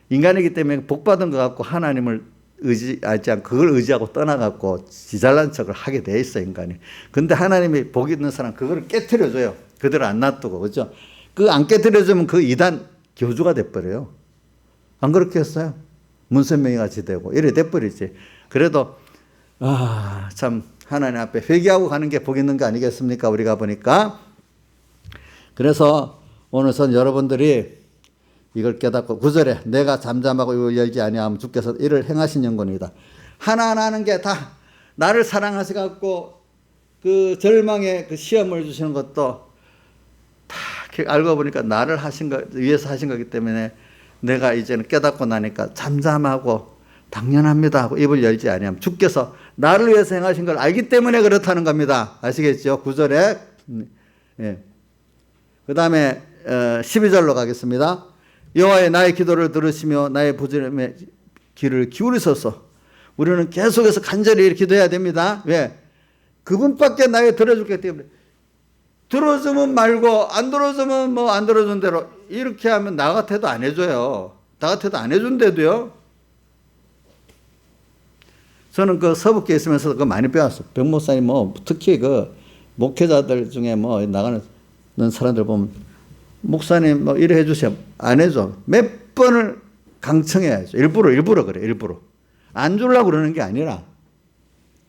S1: 인간이기 때문에 복 받은 것 같고 하나님을 의지하지 않고 그걸 의지하고 떠나갖고 지잘난 척을 하게 돼 있어, 인간이. 근데 하나님이 복 있는 사람 그거를 깨트려줘요. 그대로 안 놔두고. 그죠? 그 안 깨트려주면 그 이단 교주가 돼버려요. 안 그렇게 했어요? 문선명이 같이 되고 이래 돼버리지. 그래도 참 하나님 앞에 회개하고 가는 게 복 있는 거 아니겠습니까? 우리가 보니까. 그래서 오늘 전 여러분들이 이걸 깨닫고 9절에 내가 잠잠하고 이걸 열지 아니하면 주께서 이를 행하신 영혼이다. 하나하나 하는 게 다 나를 사랑하셔갖고 그 절망의 그 시험을 주시는 것도 다 알고 보니까 나를 하신 거 위해서 하신 거기 때문에 내가 이제는 깨닫고 나니까 잠잠하고 당연합니다 하고 입을 열지 아니하면 주께서 나를 위해서 행하신 걸 알기 때문에 그렇다는 겁니다. 아시겠죠? 9절에. 예. 그 다음에 12절로 가겠습니다. 여호와의 나의 기도를 들으시며 나의 부르짖음에 귀를 기울이소서. 우리는 계속해서 간절히 기도해야 됩니다. 왜? 그분밖에 나의 들어줄기 때문에. 들어주면 말고 안 들어주면 뭐 안 들어준 대로 이렇게 하면 나 같아도 안 해줘요. 나 같아도 안 해준대도요. 저는 그 서북교에 있으면서 그거 많이 배웠어. 병목사님 뭐 특히 그 목회자들 중에 뭐 나가는 사람들 보면 목사님 뭐 이래 해주세요. 안 해줘. 몇 번을 강청해야죠. 일부러 그래. 일부러. 안 주려고 그러는 게 아니라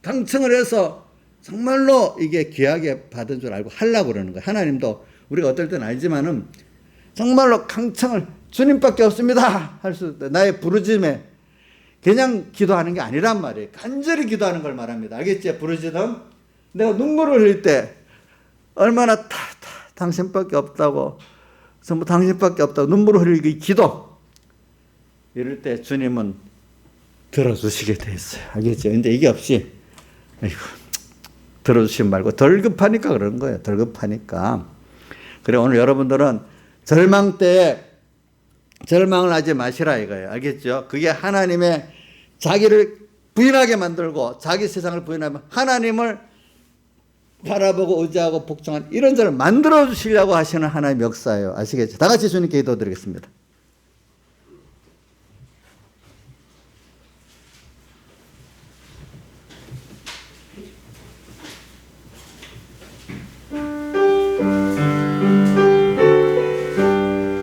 S1: 강청을 해서 정말로 이게 귀하게 받은 줄 알고 하려고 그러는 거예요. 하나님도 우리가 어떨 때는 알지만은 정말로 강청을 주님밖에 없습니다 할 수 있다. 나의 부르짖음에 그냥 기도하는 게 아니란 말이에요. 간절히 기도하는 걸 말합니다. 알겠지? 부르짖음. 내가 눈물을 흘릴 때 얼마나 당신밖에 없다고 전부 당신밖에 없다고 눈물을 흘리기 기도 이럴 때 주님은 들어주시게 돼 있어요. 알겠죠? 근데 이게 없이 들어주시면 말고 덜 급하니까 그런 거예요. 덜 급하니까. 그래 오늘 여러분들은 절망 때에 절망을 하지 마시라 이거예요. 알겠죠? 그게 하나님의 자기를 부인하게 만들고 자기 세상을 부인하면 하나님을 바라보고 의지하고 복종한 이런 자를 만들어 주시려고 하시는 하나님의 역사예요. 아시겠죠? 다 같이 주님께 기도드리겠습니다.